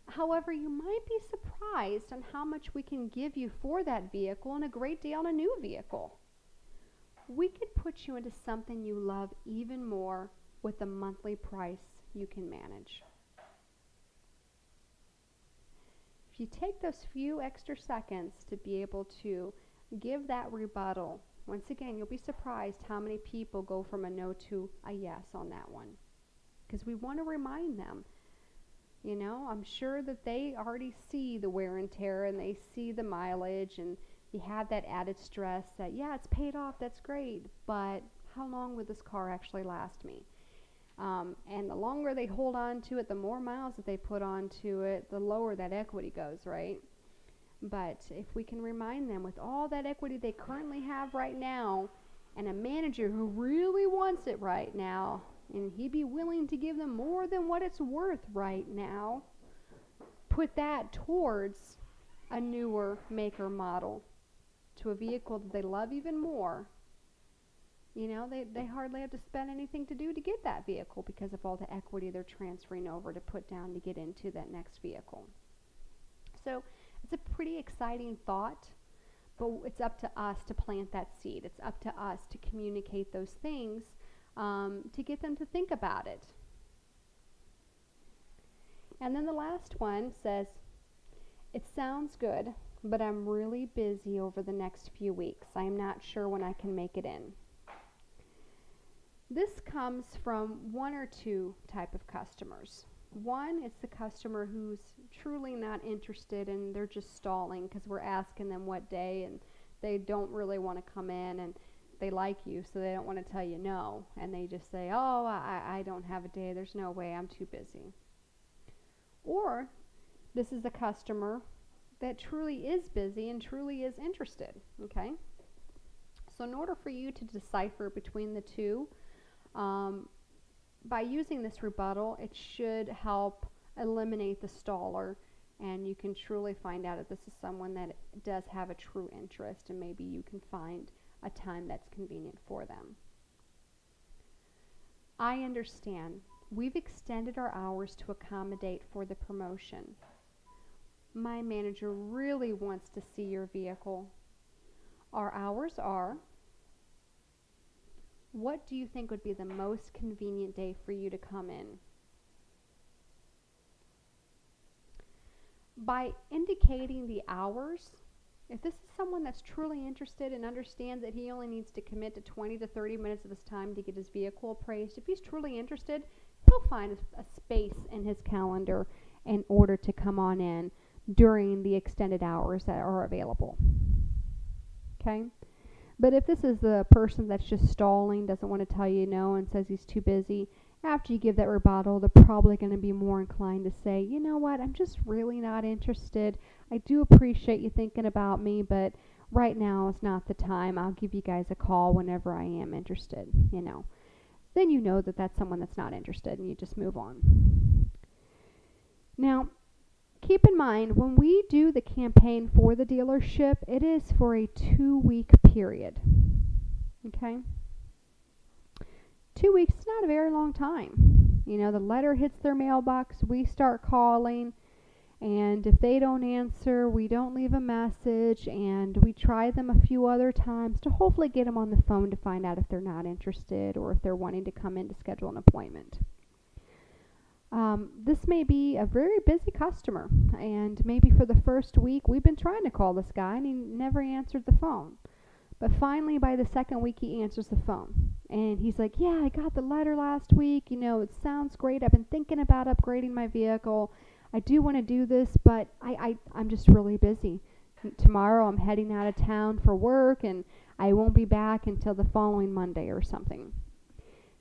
However, you might be surprised on how much we can give you for that vehicle and a great deal on a new vehicle. We could put you into something you love even more with a monthly price you can manage. If you take those few extra seconds to be able to give that rebuttal, once again, you'll be surprised how many people go from a no to a yes on that one. Because we want to remind them, I'm sure that they already see the wear and tear and they see the mileage, and you have that added stress that, yeah, it's paid off, that's great, but how long would this car actually last me? And the longer they hold on to it, the more miles that they put onto it, the lower that equity goes, right? But if we can remind them with all that equity they currently have right now, and a manager who really wants it right now, and he'd be willing to give them more than what it's worth right now, put that towards a newer maker model, to a vehicle that they love even more. They hardly have to spend anything to get that vehicle because of all the equity they're transferring over to put down to get into that next vehicle. So it's a pretty exciting thought, But it's up to us to plant that seed. It's up to us to communicate those things to get them to think about it. And then the last one says, it sounds good, but I'm really busy over the next few weeks. I'm not sure when I can make it in. This comes from one or two type of customers. One is the customer who's truly not interested and they're just stalling because we're asking them what day and they don't really want to come in, and they like you, so they don't want to tell you no, and they just say, oh, I don't have a day, there's no way, I'm too busy. Or this is a customer that truly is busy and truly is interested, okay? So in order for you to decipher between the two, by using this rebuttal, it should help eliminate the staller, and you can truly find out if this is someone that does have a true interest, and maybe you can find a time that's convenient for them. I understand. We've extended our hours to accommodate for the promotion. My manager really wants to see your vehicle. Our hours are. What do you think would be the most convenient day for you to come in? By indicating the hours, if this is someone that's truly interested and understands that he only needs to commit to 20 to 30 minutes of his time to get his vehicle appraised, if he's truly interested, he'll find a space in his calendar in order to come on in during the extended hours that are available. Okay? But if this is the person that's just stalling, doesn't want to tell you no, and says he's too busy, after you give that rebuttal, they're probably going to be more inclined to say, you know what, I'm just really not interested. I do appreciate you thinking about me, but right now is not the time. I'll give you guys a call whenever I am interested, you know. Then you know that that's someone that's not interested, and you just move on. Now, keep in mind, when we do the campaign for the dealership, it is for a 2-week period. Okay? 2 weeks is not a very long time. You know, the letter hits their mailbox, we start calling, and if they don't answer, we don't leave a message, and we try them a few other times to hopefully get them on the phone to find out if they're not interested or if they're wanting to come in to schedule an appointment. This may be a very busy customer, and maybe for the first week we've been trying to call this guy and he never answered the phone. But finally, by the second week, he answers the phone. And he's like, yeah, I got the letter last week. You know, it sounds great. I've been thinking about upgrading my vehicle. I do want to do this, but I'm just really busy. Tomorrow I'm heading out of town for work, and I won't be back until the following Monday or something.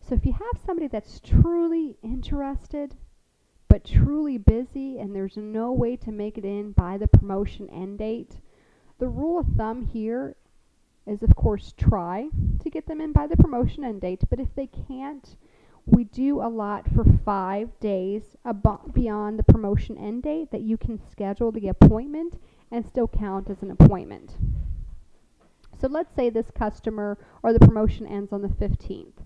So if you have somebody that's truly interested, but truly busy, and there's no way to make it in by the promotion end date, the rule of thumb here is, of course, try to get them in by the promotion end date. But if they can't, we do allot for 5 days beyond the promotion end date that you can schedule the appointment and still count as an appointment. So let's say this customer or the promotion ends on the 15th.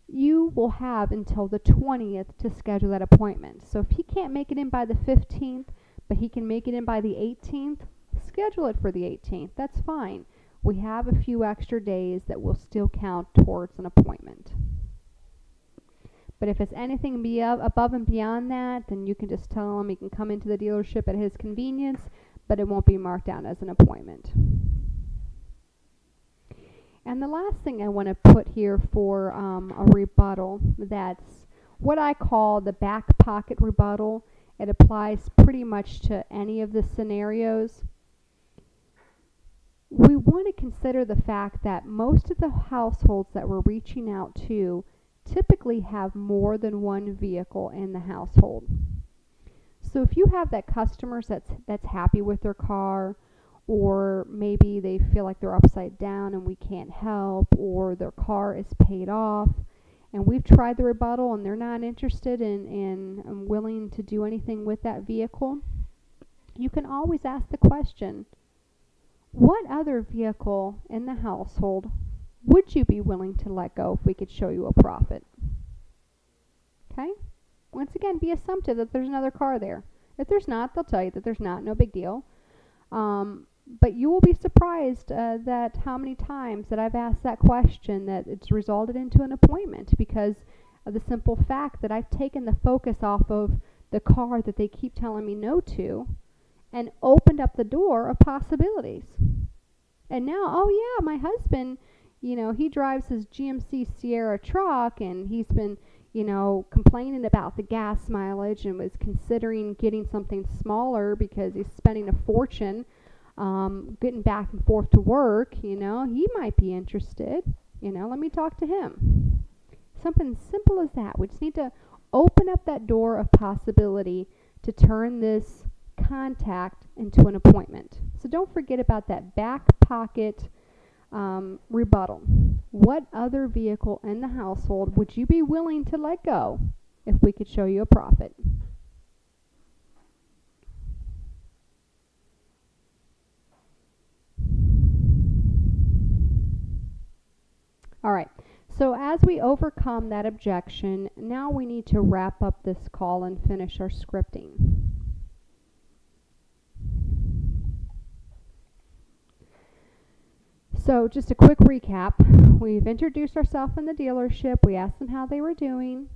You will have until the 20th to schedule that appointment. So if he can't make it in by the 15th, but he can make it in by the 18th, schedule it for the 18th. That's fine. We have a few extra days that will still count towards an appointment. But if it's anything above and beyond that, then you can just tell him he can come into the dealership at his convenience, but it won't be marked down as an appointment. And the last thing I want to put here for a rebuttal, that's what I call the back pocket rebuttal. It applies pretty much to any of the scenarios. We want to consider the fact that most of the households that we're reaching out to typically have more than one vehicle in the household. So if you have that customer that's happy with their car, or maybe they feel like they're upside down and we can't help, or their car is paid off and we've tried the rebuttal and they're not interested in willing to do anything with that vehicle, you can always ask the question, what other vehicle in the household would you be willing to let go if we could show you a profit? Okay? Once again, be assumptive that there's another car there. If there's not, they'll tell you that there's not, no big deal. But you will be surprised that how many times that I've asked that question that it's resulted into an appointment because of the simple fact that I've taken the focus off of the car that they keep telling me no to and opened up the door of possibilities. And now, oh yeah, my husband, he drives his GMC Sierra truck and he's been, complaining about the gas mileage and was considering getting something smaller because he's spending a fortune getting back and forth to work. He might be interested. Let me talk to him. Something simple as that. We just need to open up that door of possibility to turn this contact into an appointment. So don't forget about that back pocket rebuttal. What other vehicle in the household would you be willing to let go if we could show you a profit? All right. So as we overcome that objection, now we need to wrap up this call and finish our scripting. So just a quick recap. We've introduced ourselves in the dealership. We asked them how they were doing.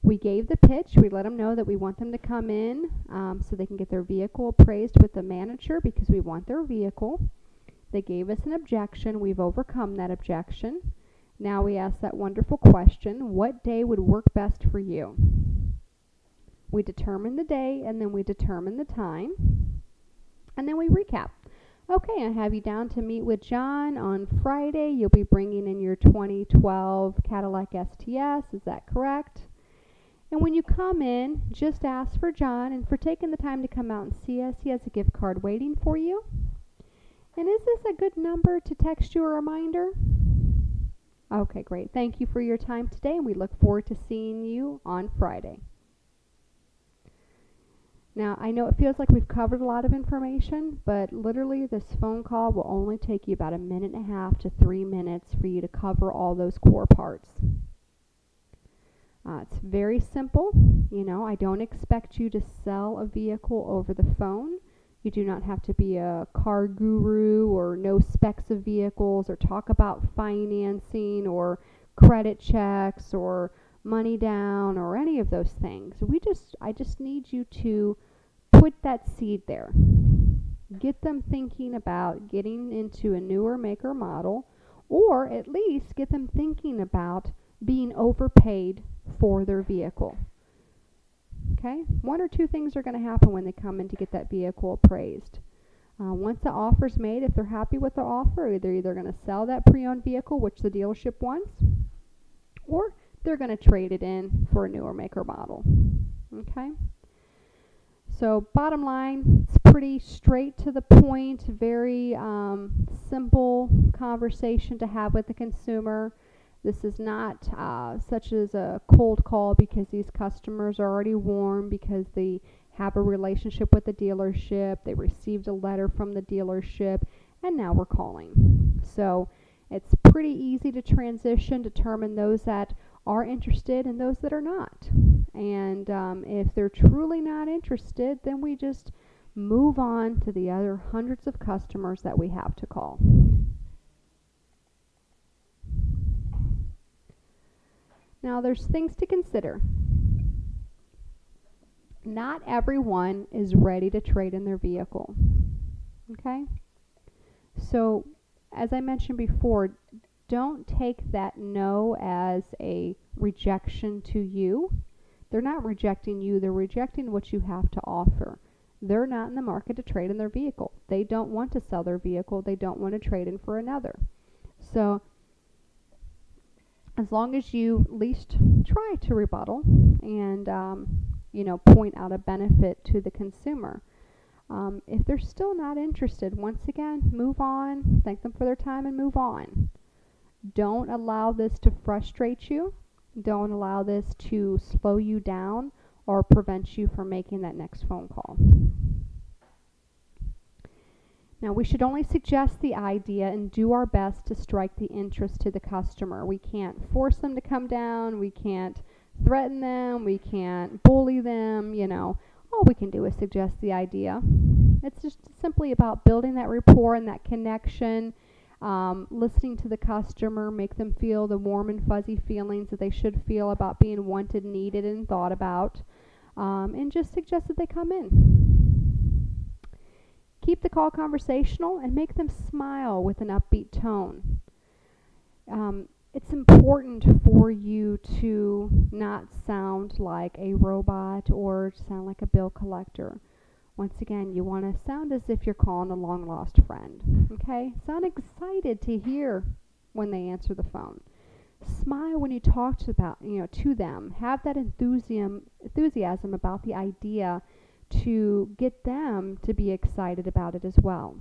We gave the pitch. We let them know that we want them to come in so they can get their vehicle appraised with the manager because we want their vehicle. They gave us an objection. We've overcome that objection. Now we ask that wonderful question, what day would work best for you? We determine the day and then we determine the time. And then we recap. Okay, I have you down to meet with John on Friday. You'll be bringing in your 2012 Cadillac STS. Is that correct? And when you come in, just ask for John. And for taking the time to come out and see us, he has a gift card waiting for you. And is this a good number to text you a reminder? Okay, great. Thank you for your time today, and we look forward to seeing you on Friday. Now, I know it feels like we've covered a lot of information, but literally this phone call will only take you about 1.5 to 3 minutes for you to cover all those core parts. It's very simple. I don't expect you to sell a vehicle over the phone. You do not have to be a car guru or know specs of vehicles or talk about financing or credit checks or money down or any of those things. I just need you to put that seed there. Get them thinking about getting into a newer make or model, or at least get them thinking about being overpaid for their vehicle. Okay? One or two things are going to happen when they come in to get that vehicle appraised. Once the offer's made, if they're happy with the offer, they're either going to sell that pre-owned vehicle, which the dealership wants, or they're going to trade it in for a newer make or model. Okay? So bottom line, it's pretty straight to the point, very simple conversation to have with the consumer. This is not such as a cold call because these customers are already warm because they have a relationship with the dealership, they received a letter from the dealership, and now we're calling. So it's pretty easy to transition, determine those that are interested and those that are not. And if they're truly not interested, then we just move on to the other hundreds of customers that we have to call. Now there's things to consider. Not everyone is ready to trade in their vehicle. Okay? So, as I mentioned before, don't take that no as a rejection to you. They're not rejecting you, they're rejecting what you have to offer. They're not in the market to trade in their vehicle. They don't want to sell their vehicle, they don't want to trade in for another. So, as long as you at least try to rebuttal and point out a benefit to the consumer. If they're still not interested, once again, move on, thank them for their time and move on. Don't allow this to frustrate you. Don't allow this to slow you down or prevent you from making that next phone call. Now, we should only suggest the idea and do our best to strike the interest to the customer. We can't force them to come down. We can't threaten them. We can't bully them. All we can do is suggest the idea. It's just simply about building that rapport and that connection, listening to the customer, make them feel the warm and fuzzy feelings that they should feel about being wanted, needed, and thought about, and just suggest that they come in. Keep the call conversational and make them smile with an upbeat tone. It's important for you to not sound like a robot or sound like a bill collector. Once again, you want to sound as if you're calling a long lost friend. Okay? Sound excited to hear when they answer the phone. Smile when you talk to them. Have that enthusiasm about the idea to get them to be excited about it as well.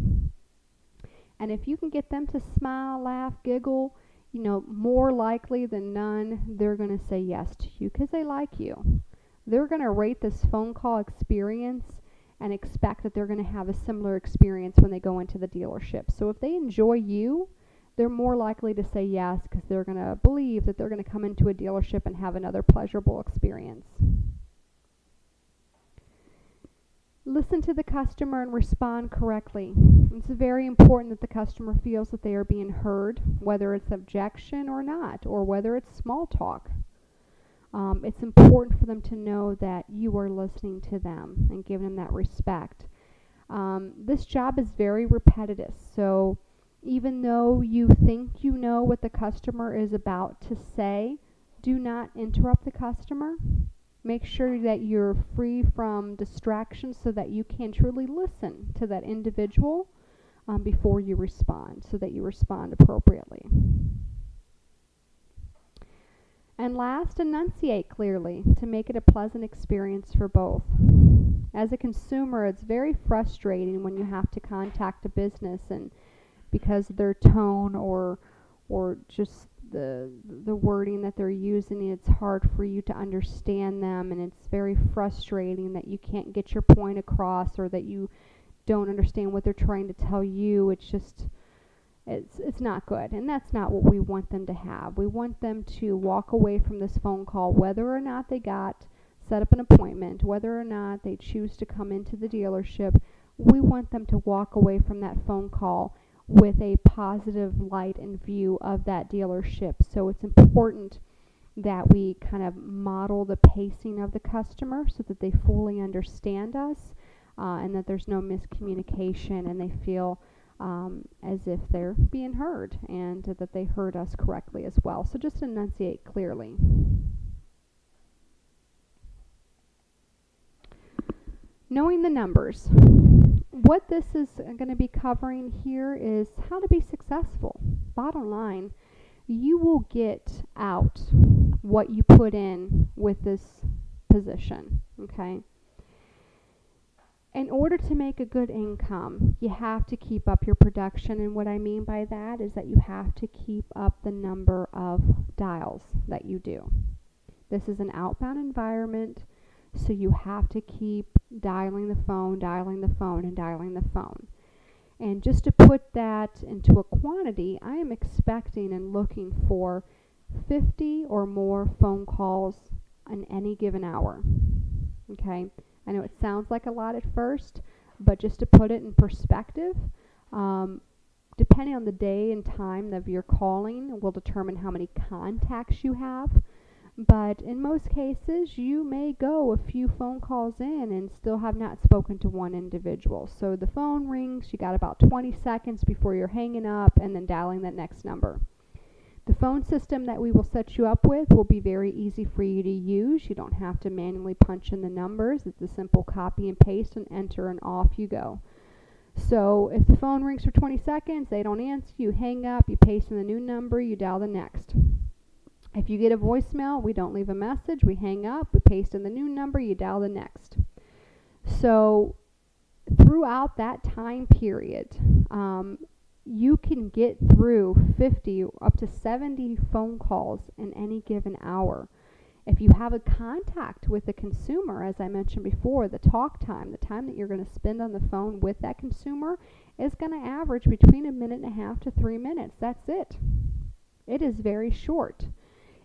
And if you can get them to smile, laugh, giggle, more likely than none, they're going to say yes to you because they like you. They're going to rate this phone call experience and expect that they're going to have a similar experience when they go into the dealership. So if they enjoy you, they're more likely to say yes because they're going to believe that they're going to come into a dealership and have another pleasurable experience. Listen to the customer and respond correctly. It's very important that the customer feels that they are being heard, whether it's objection or not, or whether it's small talk. It's important for them to know that you are listening to them and giving them that respect. This job is very repetitive, so even though you think you know what the customer is about to say, do not interrupt the customer. Make sure that you're free from distractions so that you can truly listen to that individual before you respond, so that you respond appropriately. And last, enunciate clearly to make it a pleasant experience for both. As a consumer, it's very frustrating when you have to contact a business and because of their tone or just the wording that they're using, it's hard for you to understand them, and it's very frustrating that you can't get your point across or that you don't understand what they're trying to tell you. It's not good, and that's not what we want them to have. We want them to walk away from this phone call, whether or not they set up an appointment, whether or not they choose to come into the dealership. We want them to walk away from that phone call with a positive light and view of that dealership. So it's important that we kind of model the pacing of the customer so that they fully understand us and that there's no miscommunication and they feel as if they're being heard and that they heard us correctly as well. So just enunciate clearly. Knowing the numbers. What this is going to be covering here is how to be successful. Bottom line, you will get out what you put in with this position, okay? In order to make a good income, you have to keep up your production, and what I mean by that is that you have to keep up the number of dials that you do. This is an outbound environment, so you have to keep dialing the phone, dialing the phone, and dialing the phone. And just to put that into a quantity, I am expecting and looking for 50 or more phone calls in any given hour. Okay? I know it sounds like a lot at first, but just to put it in perspective, depending on the day and time of your calling will determine how many contacts you have. But in most cases, you may go a few phone calls in and still have not spoken to one individual. So the phone rings, you got about 20 seconds before you're hanging up and then dialing that next number. The phone system that we will set you up with will be very easy for you to use. You don't have to manually punch in the numbers. It's a simple copy and paste and enter and off you go. So if the phone rings for 20 seconds, they don't answer, you hang up, you paste in the new number, you dial the next. If you get a voicemail, we don't leave a message, we hang up, we paste in the new number, you dial the next. So throughout that time period, you can get through 50 up to 70 phone calls in any given hour. If you have a contact with a consumer, as I mentioned before, the talk time, the time that you're going to spend on the phone with that consumer is going to average between 1.5 minutes to 3 minutes. That's it. It is very short.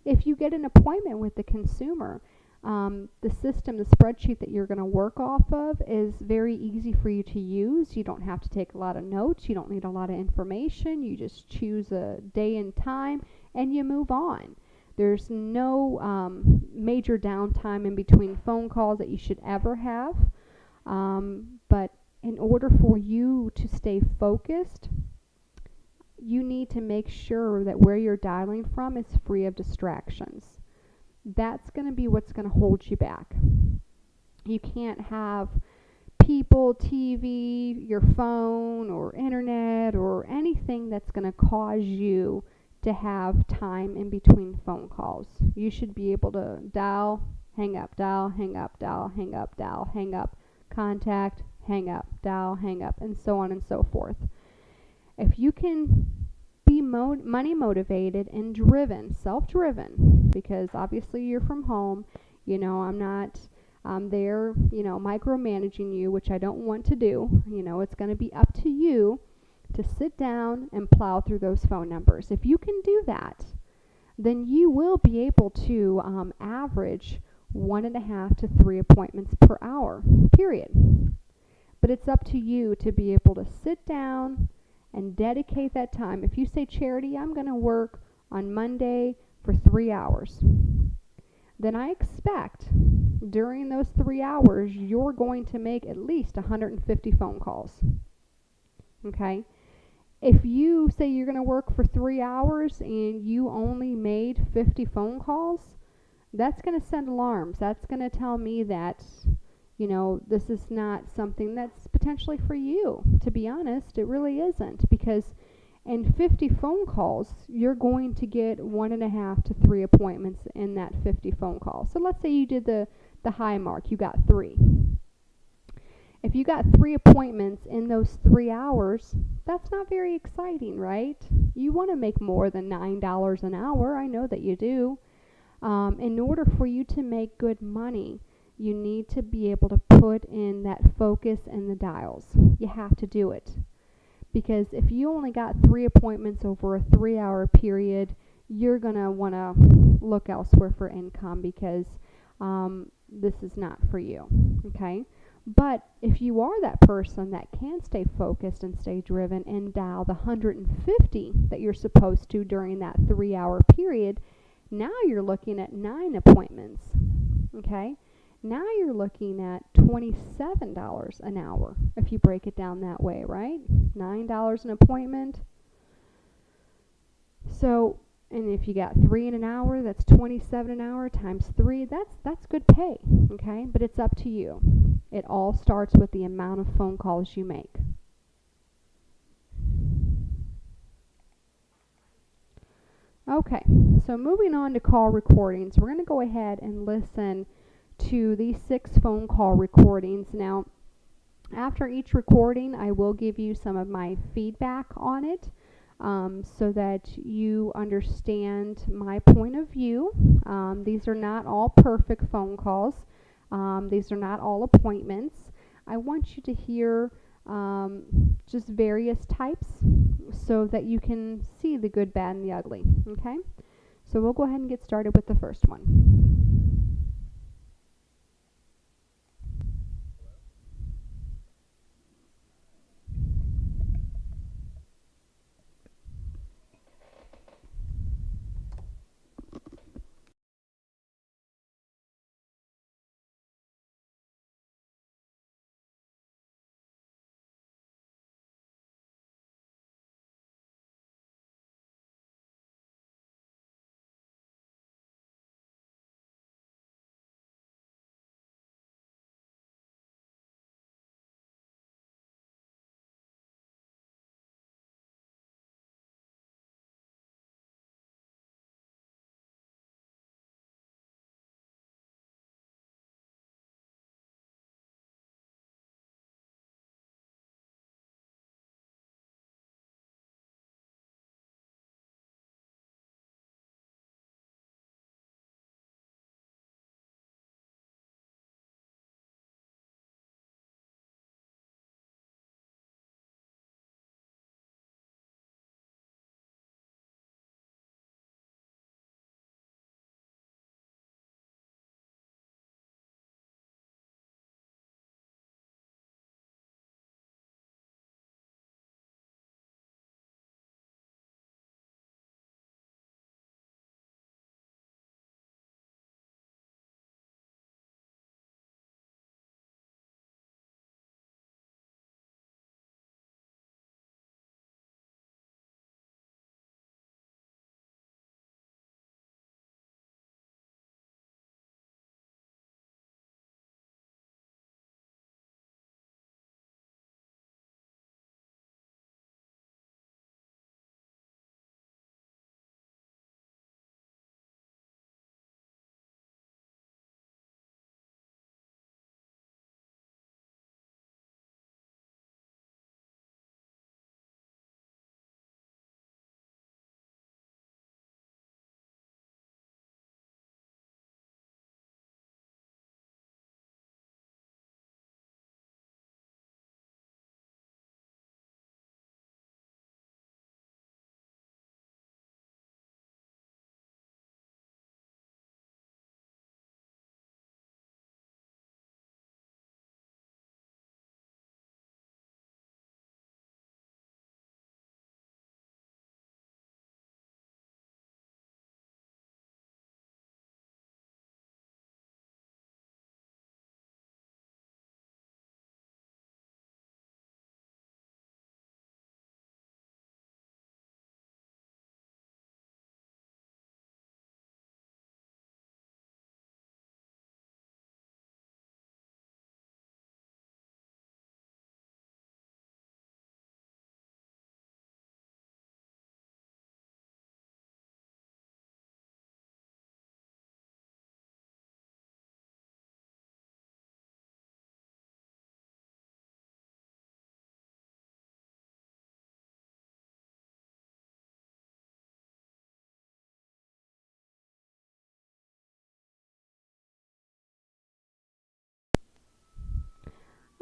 If you get an appointment with the consumer, The system, the spreadsheet that you're going to work off of is very easy for you to use. You don't have to take a lot of notes. You don't need a lot of information. You just choose a day and time and you move on. There's no major downtime in between phone calls that you should ever have. But in order for you to stay focused, you need to make sure that where you're dialing from is free of distractions. That's going to be what's going to hold you back. You can't have people, TV, your phone, or internet, or anything that's going to cause you to have time in between phone calls. You should be able to dial, hang up, dial, hang up, dial, hang up, dial, hang up, contact, hang up, dial, hang up, and so on and so forth. If you can be money motivated and driven, self-driven, because obviously you're from home. I'm not there, micromanaging you, which I don't want to do. It's going to be up to you to sit down and plow through those phone numbers. If you can do that, then you will be able to average 1.5 to 3 appointments per hour, period. But it's up to you to be able to sit down and dedicate that time. If you say, Charity, I'm going to work on Monday for 3 hours, then I expect during those 3 hours you're going to make at least 150 phone calls. Okay? If you say you're going to work for 3 hours and you only made 50 phone calls, that's going to send alarms. That's going to tell me that this is not something that's potentially for you. To be honest, it really isn't, because in 50 phone calls, you're going to get 1.5 to 3 appointments in that 50 phone calls. So let's say you did the high mark, you got 3. If you got 3 appointments in those 3 hours, that's not very exciting, right? You want to make more than $9 an hour. I know that you do. In order for you to make good money, you need to be able to put in that focus in the dials. You have to do it. Because if you only got 3 appointments over a 3-hour period, you're going to want to look elsewhere for income, because this is not for you. Okay? But if you are that person that can stay focused and stay driven and dial the 150 that you're supposed to during that 3-hour period, now you're looking at 9 appointments. Okay? Now you're looking at $27 an hour if you break it down that way, right? $9 an appointment. So, and if you got 3 in an hour, that's $27 an hour times 3. That's good pay, okay? But it's up to you. It all starts with the amount of phone calls you make. Okay, so moving on to call recordings, we're going to go ahead and listen to these 6 phone call recordings. Now, after each recording, I will give you some of my feedback on it, so that you understand my point of view. These are not all perfect phone calls. These are not all appointments. I want you to hear just various types so that you can see the good, bad, and the ugly. Okay? So we'll go ahead and get started with the first one.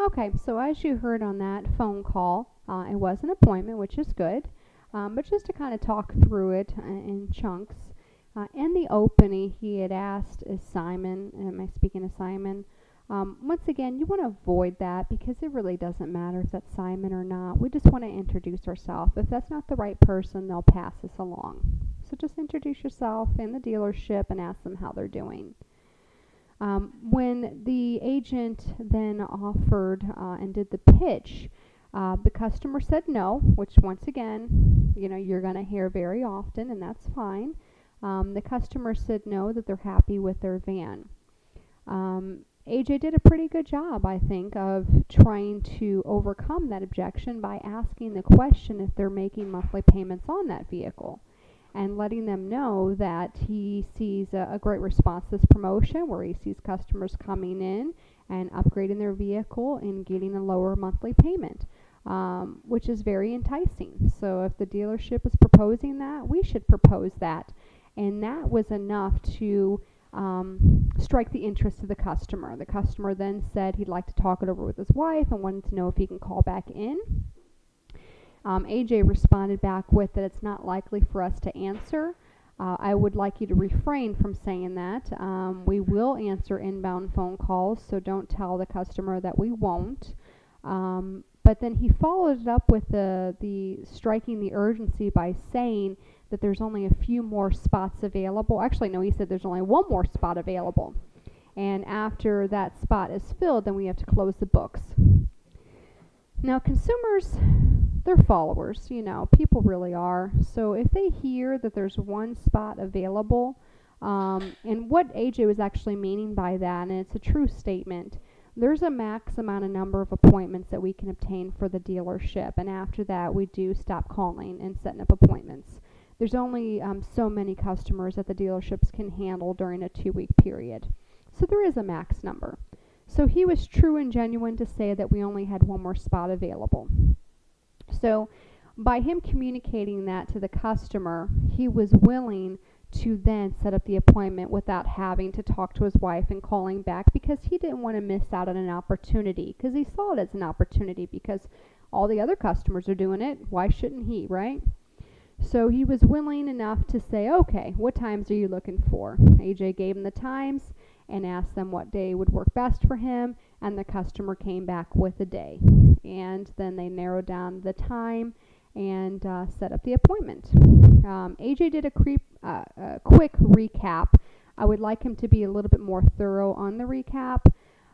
Okay, so as you heard on that phone call, it was an appointment, which is good. But just to kind of talk through it in chunks, in the opening, he had asked, "Is Simon? Am I speaking to Simon?" Once again, you want to avoid that because it really doesn't matter if that's Simon or not. We just want to introduce ourselves. If that's not the right person, they'll pass us along. So just introduce yourself in the dealership and ask them how they're doing. When the agent then offered and did the pitch, the customer said no, which once again, you're going to hear very often, and that's fine. The customer said no, that they're happy with their van. AJ did a pretty good job, I think, of trying to overcome that objection by asking the question if they're making monthly payments on that vehicle, and letting them know that he sees a great response to this promotion where he sees customers coming in and upgrading their vehicle and getting a lower monthly payment, which is very enticing. So if the dealership is proposing that, we should propose that. And that was enough to strike the interest of the customer. The customer then said he'd like to talk it over with his wife and wanted to know if he can call back in. AJ responded back with that it's not likely for us to answer. I would like you to refrain from saying that. We will answer inbound phone calls, so don't tell the customer that we won't. But then he followed it up with the striking the urgency by saying that there's only a few more spots available. Actually, no, he said there's only one more spot available. And after that spot is filled, then we have to close the books. Now, consumers, they're followers, people really are. So if they hear that there's one spot available, and what AJ was actually meaning by that, and it's a true statement, there's a max amount of number of appointments that we can obtain for the dealership, and after that we do stop calling and setting up appointments. There's only so many customers that the dealerships can handle during a 2-week period. So there is a max number. So he was true and genuine to say that we only had one more spot available. So by him communicating that to the customer, he was willing to then set up the appointment without having to talk to his wife and calling back, because he didn't want to miss out on an opportunity, because he saw it as an opportunity because all the other customers are doing it. Why shouldn't he, right? So he was willing enough to say, okay, what times are you looking for? AJ gave him the times and asked them what day would work best for him, and the customer came back with a day. And then they narrowed down the time and set up the appointment. AJ did a quick recap. I would like him to be a little bit more thorough on the recap.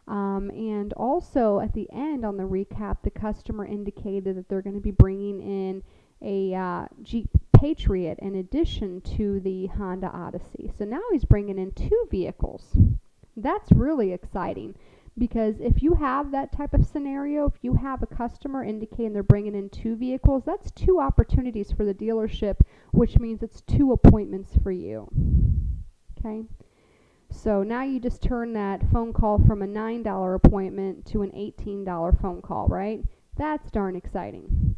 And also at the end on the recap, the customer indicated that they're going to be bringing in a Jeep Patriot in addition to the Honda Odyssey. So now he's bringing in 2 vehicles. That's really exciting, because if you have that type of scenario, if you have a customer indicating they're bringing in 2 vehicles, that's 2 opportunities for the dealership, which means it's 2 appointments for you. Okay? So now you just turn that phone call from a $9 appointment to an $18 phone call, right? That's darn exciting.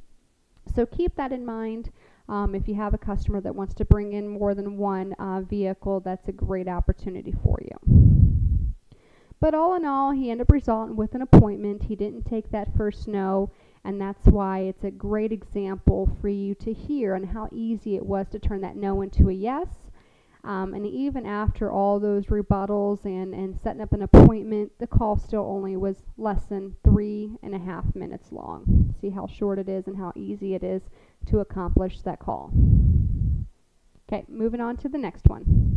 So keep that in mind. If you have a customer that wants to bring in more than one vehicle, that's a great opportunity for you. But all in all, he ended up resulting with an appointment. He didn't take that first no, and that's why it's a great example for you to hear on how easy it was to turn that no into a yes. And even after all those rebuttals and setting up an appointment, the call still only was less than 3.5 minutes long. See how short it is and how easy it is to accomplish that call. Okay, moving on to the next one.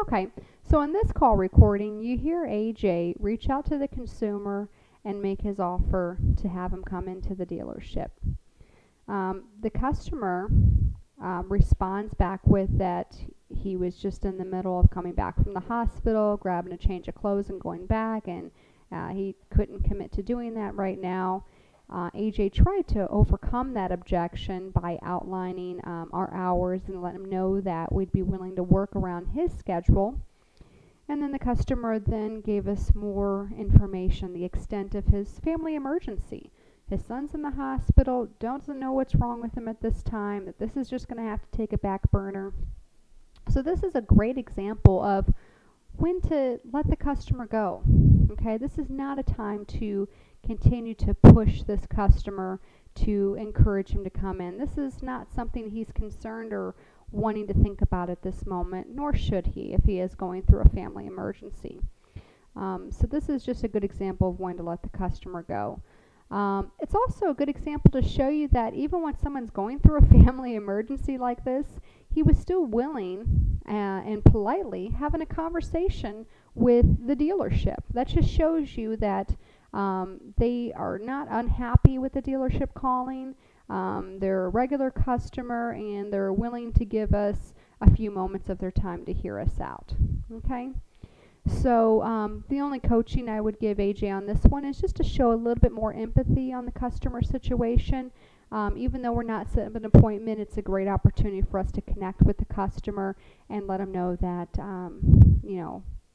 Okay, so in this call recording, you hear AJ reach out to the consumer and make his offer to have him come into the dealership. The customer responds back with that he was just in the middle of coming back from the hospital, grabbing a change of clothes and going back, and he couldn't commit to doing that right now. AJ tried to overcome that objection by outlining our hours and let him know that we'd be willing to work around his schedule. And then the customer then gave us more information, the extent of his family emergency. His son's in the hospital, doesn't know what's wrong with him at this time, that this is just going to have to take a back burner. So this is a great example of when to let the customer go. Okay, this is not a time to continue to push this customer to encourage him to come in. This is not something he's concerned or wanting to think about at this moment, nor should he if he is going through a family emergency. So this is just a good example of when to let the customer go. It's also a good example to show you that even when someone's going through a family emergency like this, he was still willing and politely having a conversation with the dealership. That just shows you that they are not unhappy with the dealership calling. They're a regular customer and they're willing to give us a few moments of their time to hear us out. Okay? So the only coaching I would give AJ on this one is just to show a little bit more empathy on the customer situation. Even though we're not setting up an appointment, it's a great opportunity for us to connect with the customer and let them know that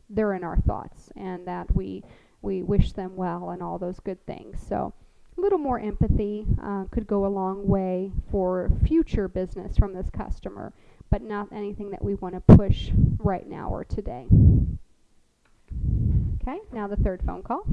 they're in our thoughts and that we wish them well and all those good things. So a little more empathy could go a long way for future business from this customer, but not anything that we want to push right now or today. Okay, now the third phone call.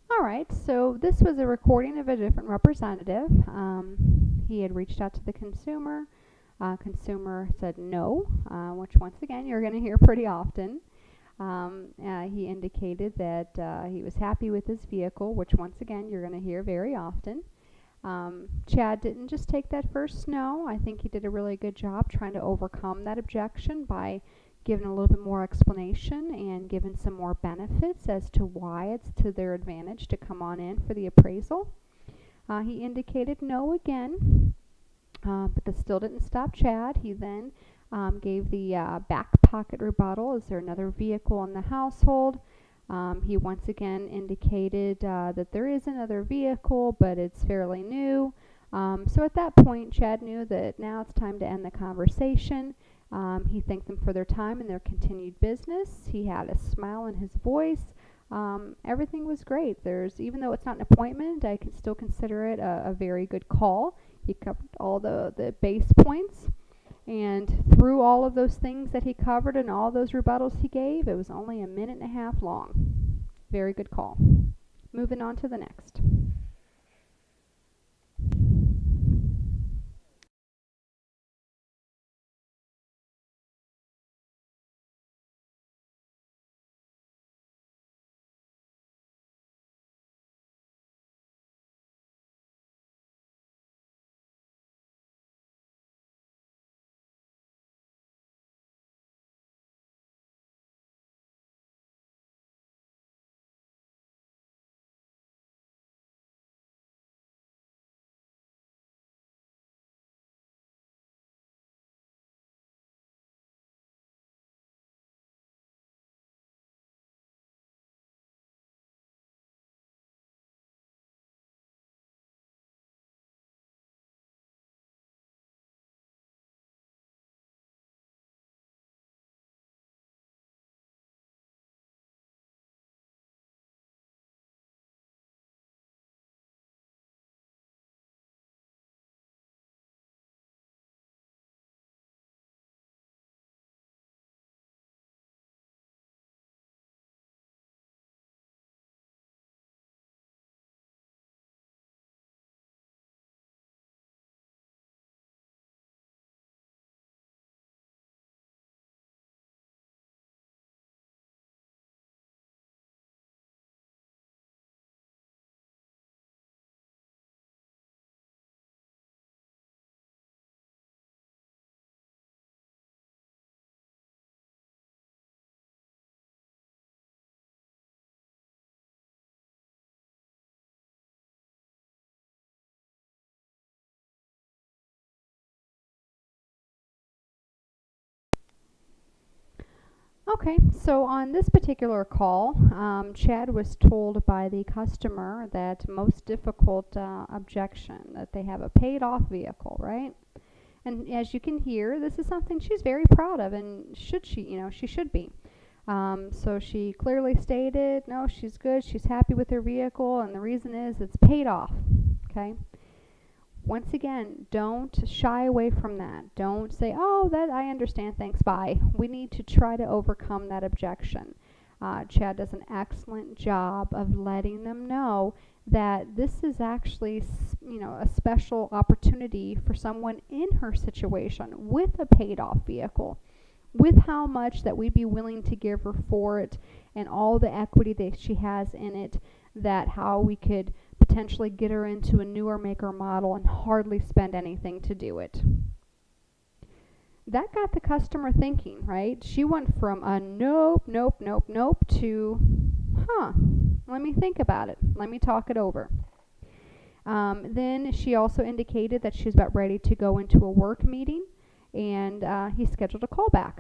All right, so this was a recording of a different representative. He had reached out to the consumer. Consumer said no, which once again you're going to hear pretty often. He indicated that he was happy with his vehicle, which once again you're going to hear very often. Chad didn't just take that first no. I think he did a really good job trying to overcome that objection by giving a little bit more explanation and giving some more benefits as to why it's to their advantage to come on in for the appraisal. He indicated no again, but that still didn't stop Chad. He then gave the back pocket rebuttal. Is there another vehicle in the household? He once again indicated that there is another vehicle, but it's fairly new. So at that point, Chad knew that now it's time to end the conversation. He thanked them for their time and their continued business. He had a smile in his voice. Everything was great. Even though it's not an appointment, I can still consider it a very good call. He covered all the base points. And through all of those things that he covered and all those rebuttals he gave, it was only a minute and a half long. Very good call. Moving on to the next. Okay, so on this particular call, Chad was told by the customer that most difficult objection that they have a paid off vehicle, right? And as you can hear, this is something she's very proud of, and she should be. So she clearly stated, no, she's good, she's happy with her vehicle, and the reason is it's paid off. Okay? Once again, don't shy away from that. Don't say, oh, that I understand, thanks, bye. We need to try to overcome that objection. Chad does an excellent job of letting them know that this is actually, a special opportunity for someone in her situation with a paid off vehicle, with how much that we'd be willing to give her for it and all the equity that she has in it, that how we could potentially get her into a newer maker model and hardly spend anything to do it. That got the customer thinking, right? She went from a nope, nope, nope, nope to, let me think about it. Let me talk it over. Then she also indicated that she's about ready to go into a work meeting, and he scheduled a callback.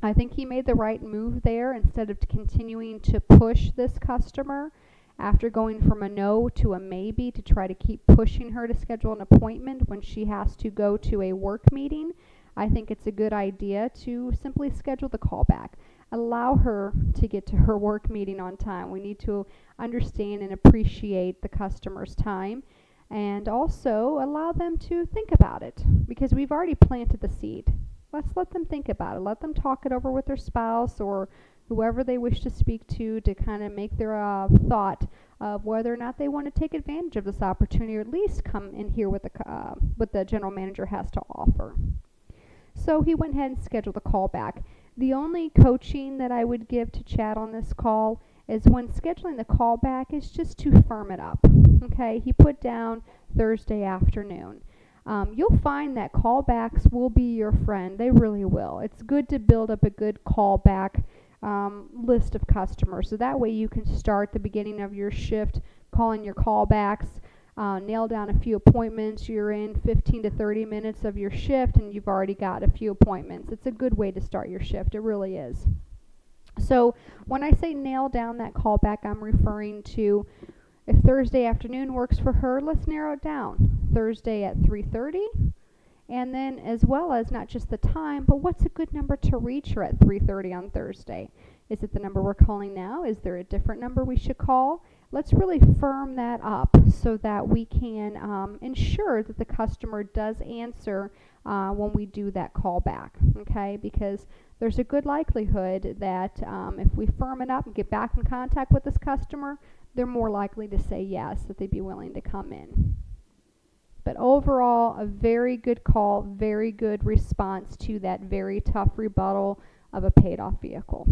I think he made the right move there. Instead of continuing to push this customer after going from a no to a maybe, to try to keep pushing her to schedule an appointment when she has to go to a work meeting, I think it's a good idea to simply schedule the callback. Allow her to get to her work meeting on time. We need to understand and appreciate the customer's time, and also allow them to think about it, because we've already planted the seed. Let's let them think about it. Let them talk it over with their spouse or whoever they wish to speak to kind of make their thought of whether or not they want to take advantage of this opportunity, or at least come and hear what the general manager has to offer. So he went ahead and scheduled the call back. The only coaching that I would give to Chad on this call is, when scheduling the call back, is just to firm it up. Okay, he put down Thursday afternoon. You'll find that callbacks will be your friend. They really will. It's good to build up a good callback list of customers, so that way you can start the beginning of your shift calling your callbacks, nail down a few appointments. You're in 15 to 30 minutes of your shift and you've already got a few appointments. It's a good way to start your shift. It really is. So when I say nail down that callback, I'm referring to, if Thursday afternoon works for her, let's narrow it down. Thursday at 3:30, and then as well as not just the time, but what's a good number to reach her at 3:30 on Thursday? Is it the number we're calling now? Is there a different number we should call? Let's really firm that up so that we can ensure that the customer does answer when we do that call back, okay? Because there's a good likelihood that if we firm it up and get back in contact with this customer, they're more likely to say yes, that they'd be willing to come in. But overall, a very good call, very good response to that very tough rebuttal of a paid off vehicle.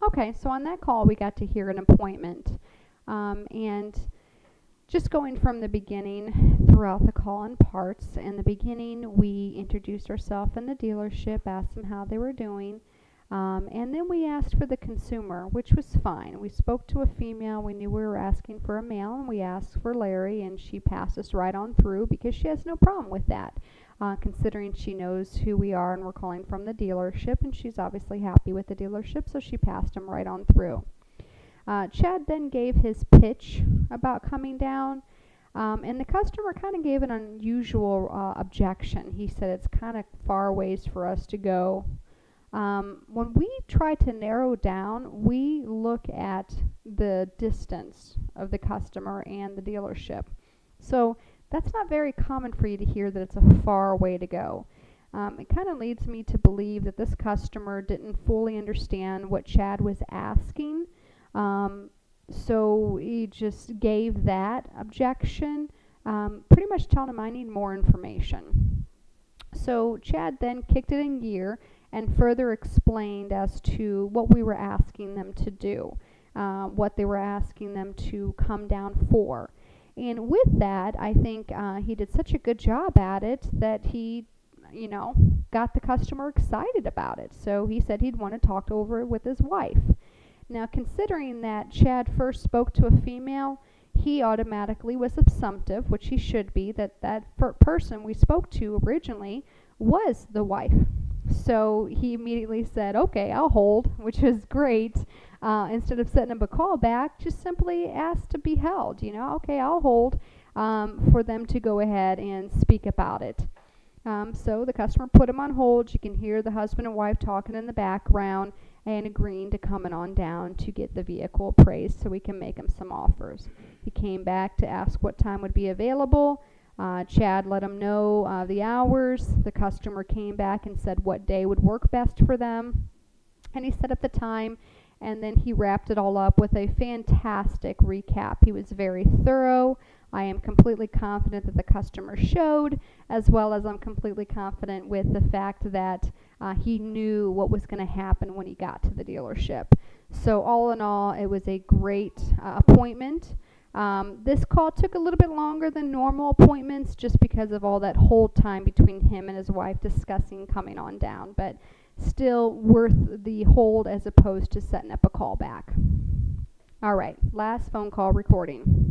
Okay, so on that call, we got to hear an appointment. And just going from the beginning throughout the call in parts, in the beginning, we introduced ourselves in the dealership, asked them how they were doing, and then we asked for the consumer, which was fine. We spoke to a female, we knew we were asking for a male, and we asked for Larry, and she passed us right on through because she has no problem with that. Considering she knows who we are and we're calling from the dealership, and she's obviously happy with the dealership, so she passed him right on through. Chad then gave his pitch about coming down, and the customer kind of gave an unusual objection. He said it's kind of far ways for us to go. When we try to narrow down, we look at the distance of the customer and the dealership. So that's not very common for you to hear that it's a far way to go. It kind of leads me to believe that this customer didn't fully understand what Chad was asking, um, so he just gave that objection, pretty much telling him I need more information. So Chad then kicked it in gear and further explained as to what we were asking them to do, what they were asking them to come down for. And with that, I think he did such a good job at it that he, you know, got the customer excited about it. So he said he'd want to talk over it with his wife. Now, considering that Chad first spoke to a female, he automatically was assumptive, which he should be, that person we spoke to originally was the wife. So he immediately said, okay, I'll hold, which is great. Instead of setting up a call back, just simply asked to be held. Okay, I'll hold for them to go ahead and speak about it. So the customer put him on hold. You can hear the husband and wife talking in the background and agreeing to coming on down to get the vehicle appraised so we can make him some offers. He came back to ask what time would be available. Chad let him know the hours. The customer came back and said what day would work best for them. And he set up the time, and then he wrapped it all up with a fantastic recap. He was very thorough. I am completely confident that the customer showed, as well as I'm completely confident with the fact that he knew what was going to happen when he got to the dealership. So all in all, it was a great appointment. This call took a little bit longer than normal appointments just because of all that hold time between him and his wife discussing coming on down, but still worth the hold as opposed to setting up a call back. All right, last phone call recording.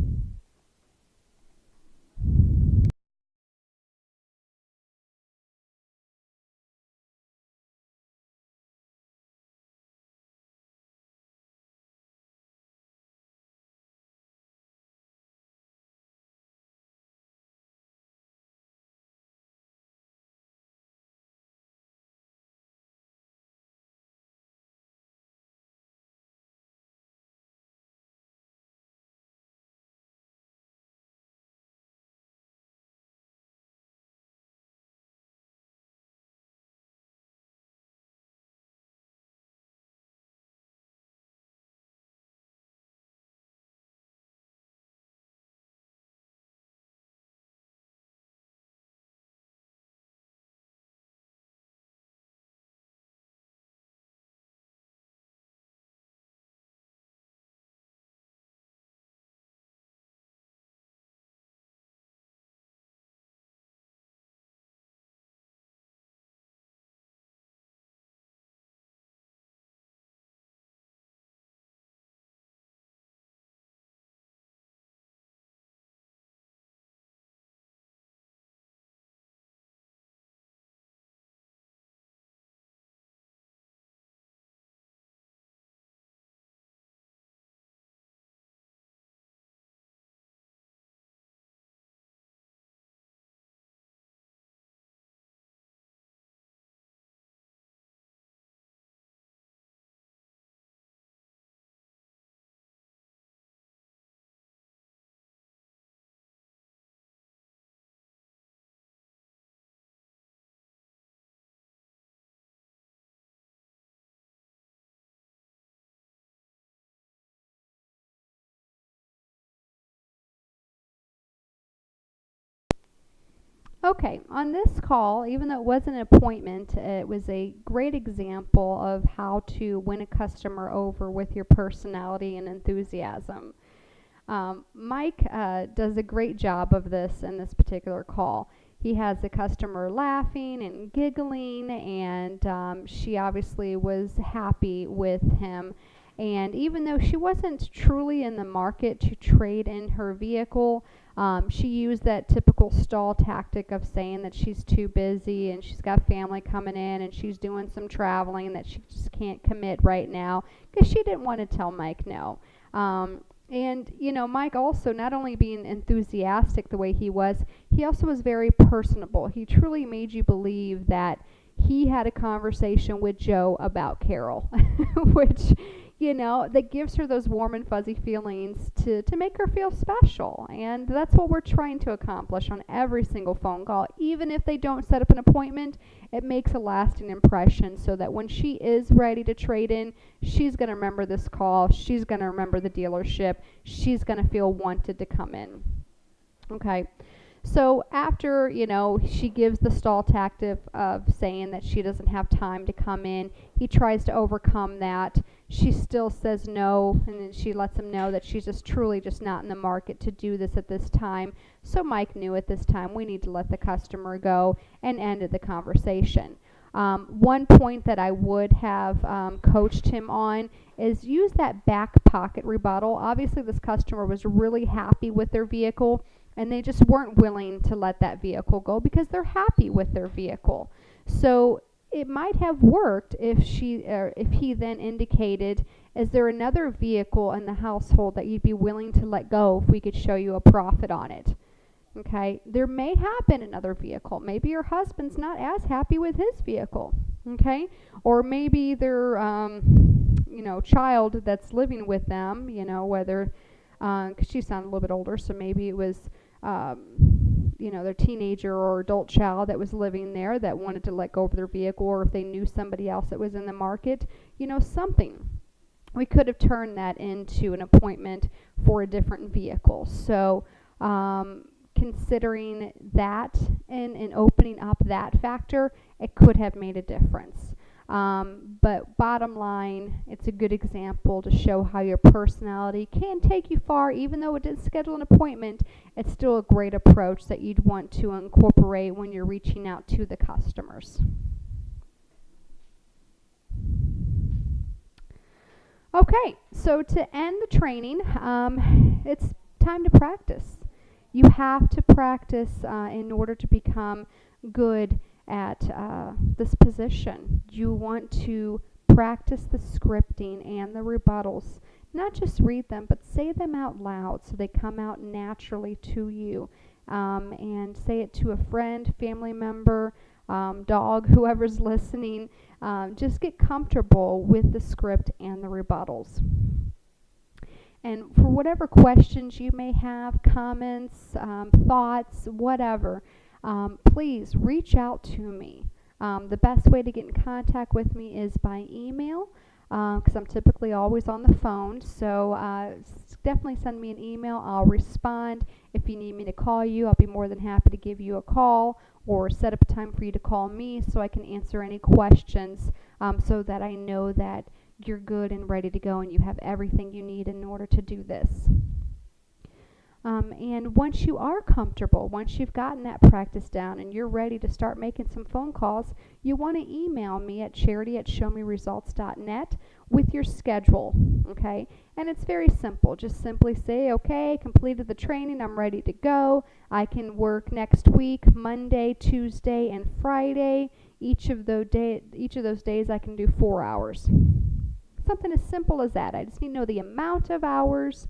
Okay, on this call, even though it wasn't an appointment, it was a great example of how to win a customer over with your personality and enthusiasm. Mike does a great job of this in this particular call. He has the customer laughing and giggling, and she obviously was happy with him. And even though she wasn't truly in the market to trade in her vehicle, she used that typical stall tactic of saying that she's too busy and she's got family coming in and she's doing some traveling and that she just can't commit right now because she didn't want to tell Mike no. And, Mike also, not only being enthusiastic the way he also was very personable. He truly made you believe that he had a conversation with Joe about Carol, which, that gives her those warm and fuzzy feelings to make her feel special. And that's what we're trying to accomplish on every single phone call. Even if they don't set up an appointment, it makes a lasting impression so that when she is ready to trade in, she's going to remember this call. She's going to remember the dealership. She's going to feel wanted to come in. Okay. So after, she gives the stall tactic of saying that she doesn't have time to come in, he tries to overcome that. She still says no, and then she lets him know that she's just truly just not in the market to do this at this time. So Mike knew at this time we need to let the customer go and ended the conversation. One point that I would have coached him on is use that back pocket rebuttal. Obviously, this customer was really happy with their vehicle, and they just weren't willing to let that vehicle go because they're happy with their vehicle. So it might have worked if he then indicated, is there another vehicle in the household that you'd be willing to let go if we could show you a profit on it? Okay, there may have been another vehicle. Maybe your husband's not as happy with his vehicle. Okay, or maybe their child that's living with them, whether because she sounded a little bit older, so maybe it was their teenager or adult child that was living there that wanted to let go of their vehicle, or if they knew somebody else that was in the market, something. We could have turned that into an appointment for a different vehicle. So considering that and opening up that factor, it could have made a difference. But bottom line, it's a good example to show how your personality can take you far. Even though it didn't schedule an appointment, it's still a great approach that you'd want to incorporate when you're reaching out to the customers. Okay, so to end the training, it's time to practice. You have to practice in order to become good at this position. You want to practice the scripting and the rebuttals. Not just read them, but say them out loud so they come out naturally to you. And say it to a friend, family member, dog, whoever's listening. Just get comfortable with the script and the rebuttals. And for whatever questions you may have, comments, thoughts, whatever, please reach out to me. The best way to get in contact with me is by email, because I'm typically always on the phone. So definitely send me an email. I'll respond. If you need me to call you, I'll be more than happy to give you a call or set up a time for you to call me so I can answer any questions so that I know that you're good and ready to go and you have everything you need in order to do this. And once you are comfortable, once you've gotten that practice down and you're ready to start making some phone calls, you want to email me at charity@showmeresults.net with your schedule, okay? And it's very simple. Just simply say, okay, completed the training, I'm ready to go. I can work next week, Monday, Tuesday, and Friday. Each of those days I can do 4 hours. Something as simple as that. I just need to know the amount of hours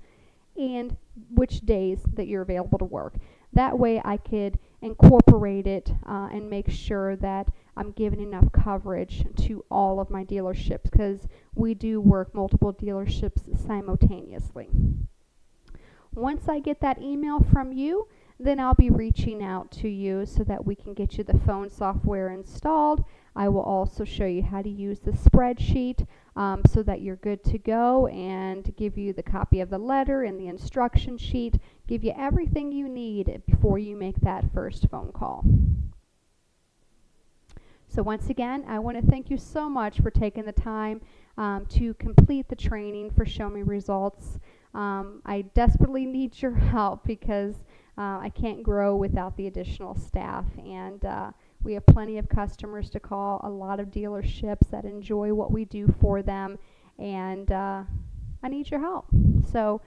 and which days that you're available to work. That way I could incorporate it and make sure that I'm giving enough coverage to all of my dealerships, because we do work multiple dealerships simultaneously. Once I get that email from you, then I'll be reaching out to you so that we can get you the phone software installed. I will also show you how to use the spreadsheet so that you're good to go, and give you the copy of the letter and the instruction sheet, give you everything you need before you make that first phone call. So once again, I want to thank you so much for taking the time to complete the training for Show Me Results. I desperately need your help because I can't grow without the additional staff, and we have plenty of customers to call, a lot of dealerships that enjoy what we do for them, and I need your help. So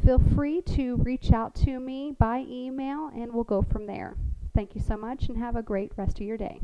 feel free to reach out to me by email, and we'll go from there. Thank you so much, and have a great rest of your day.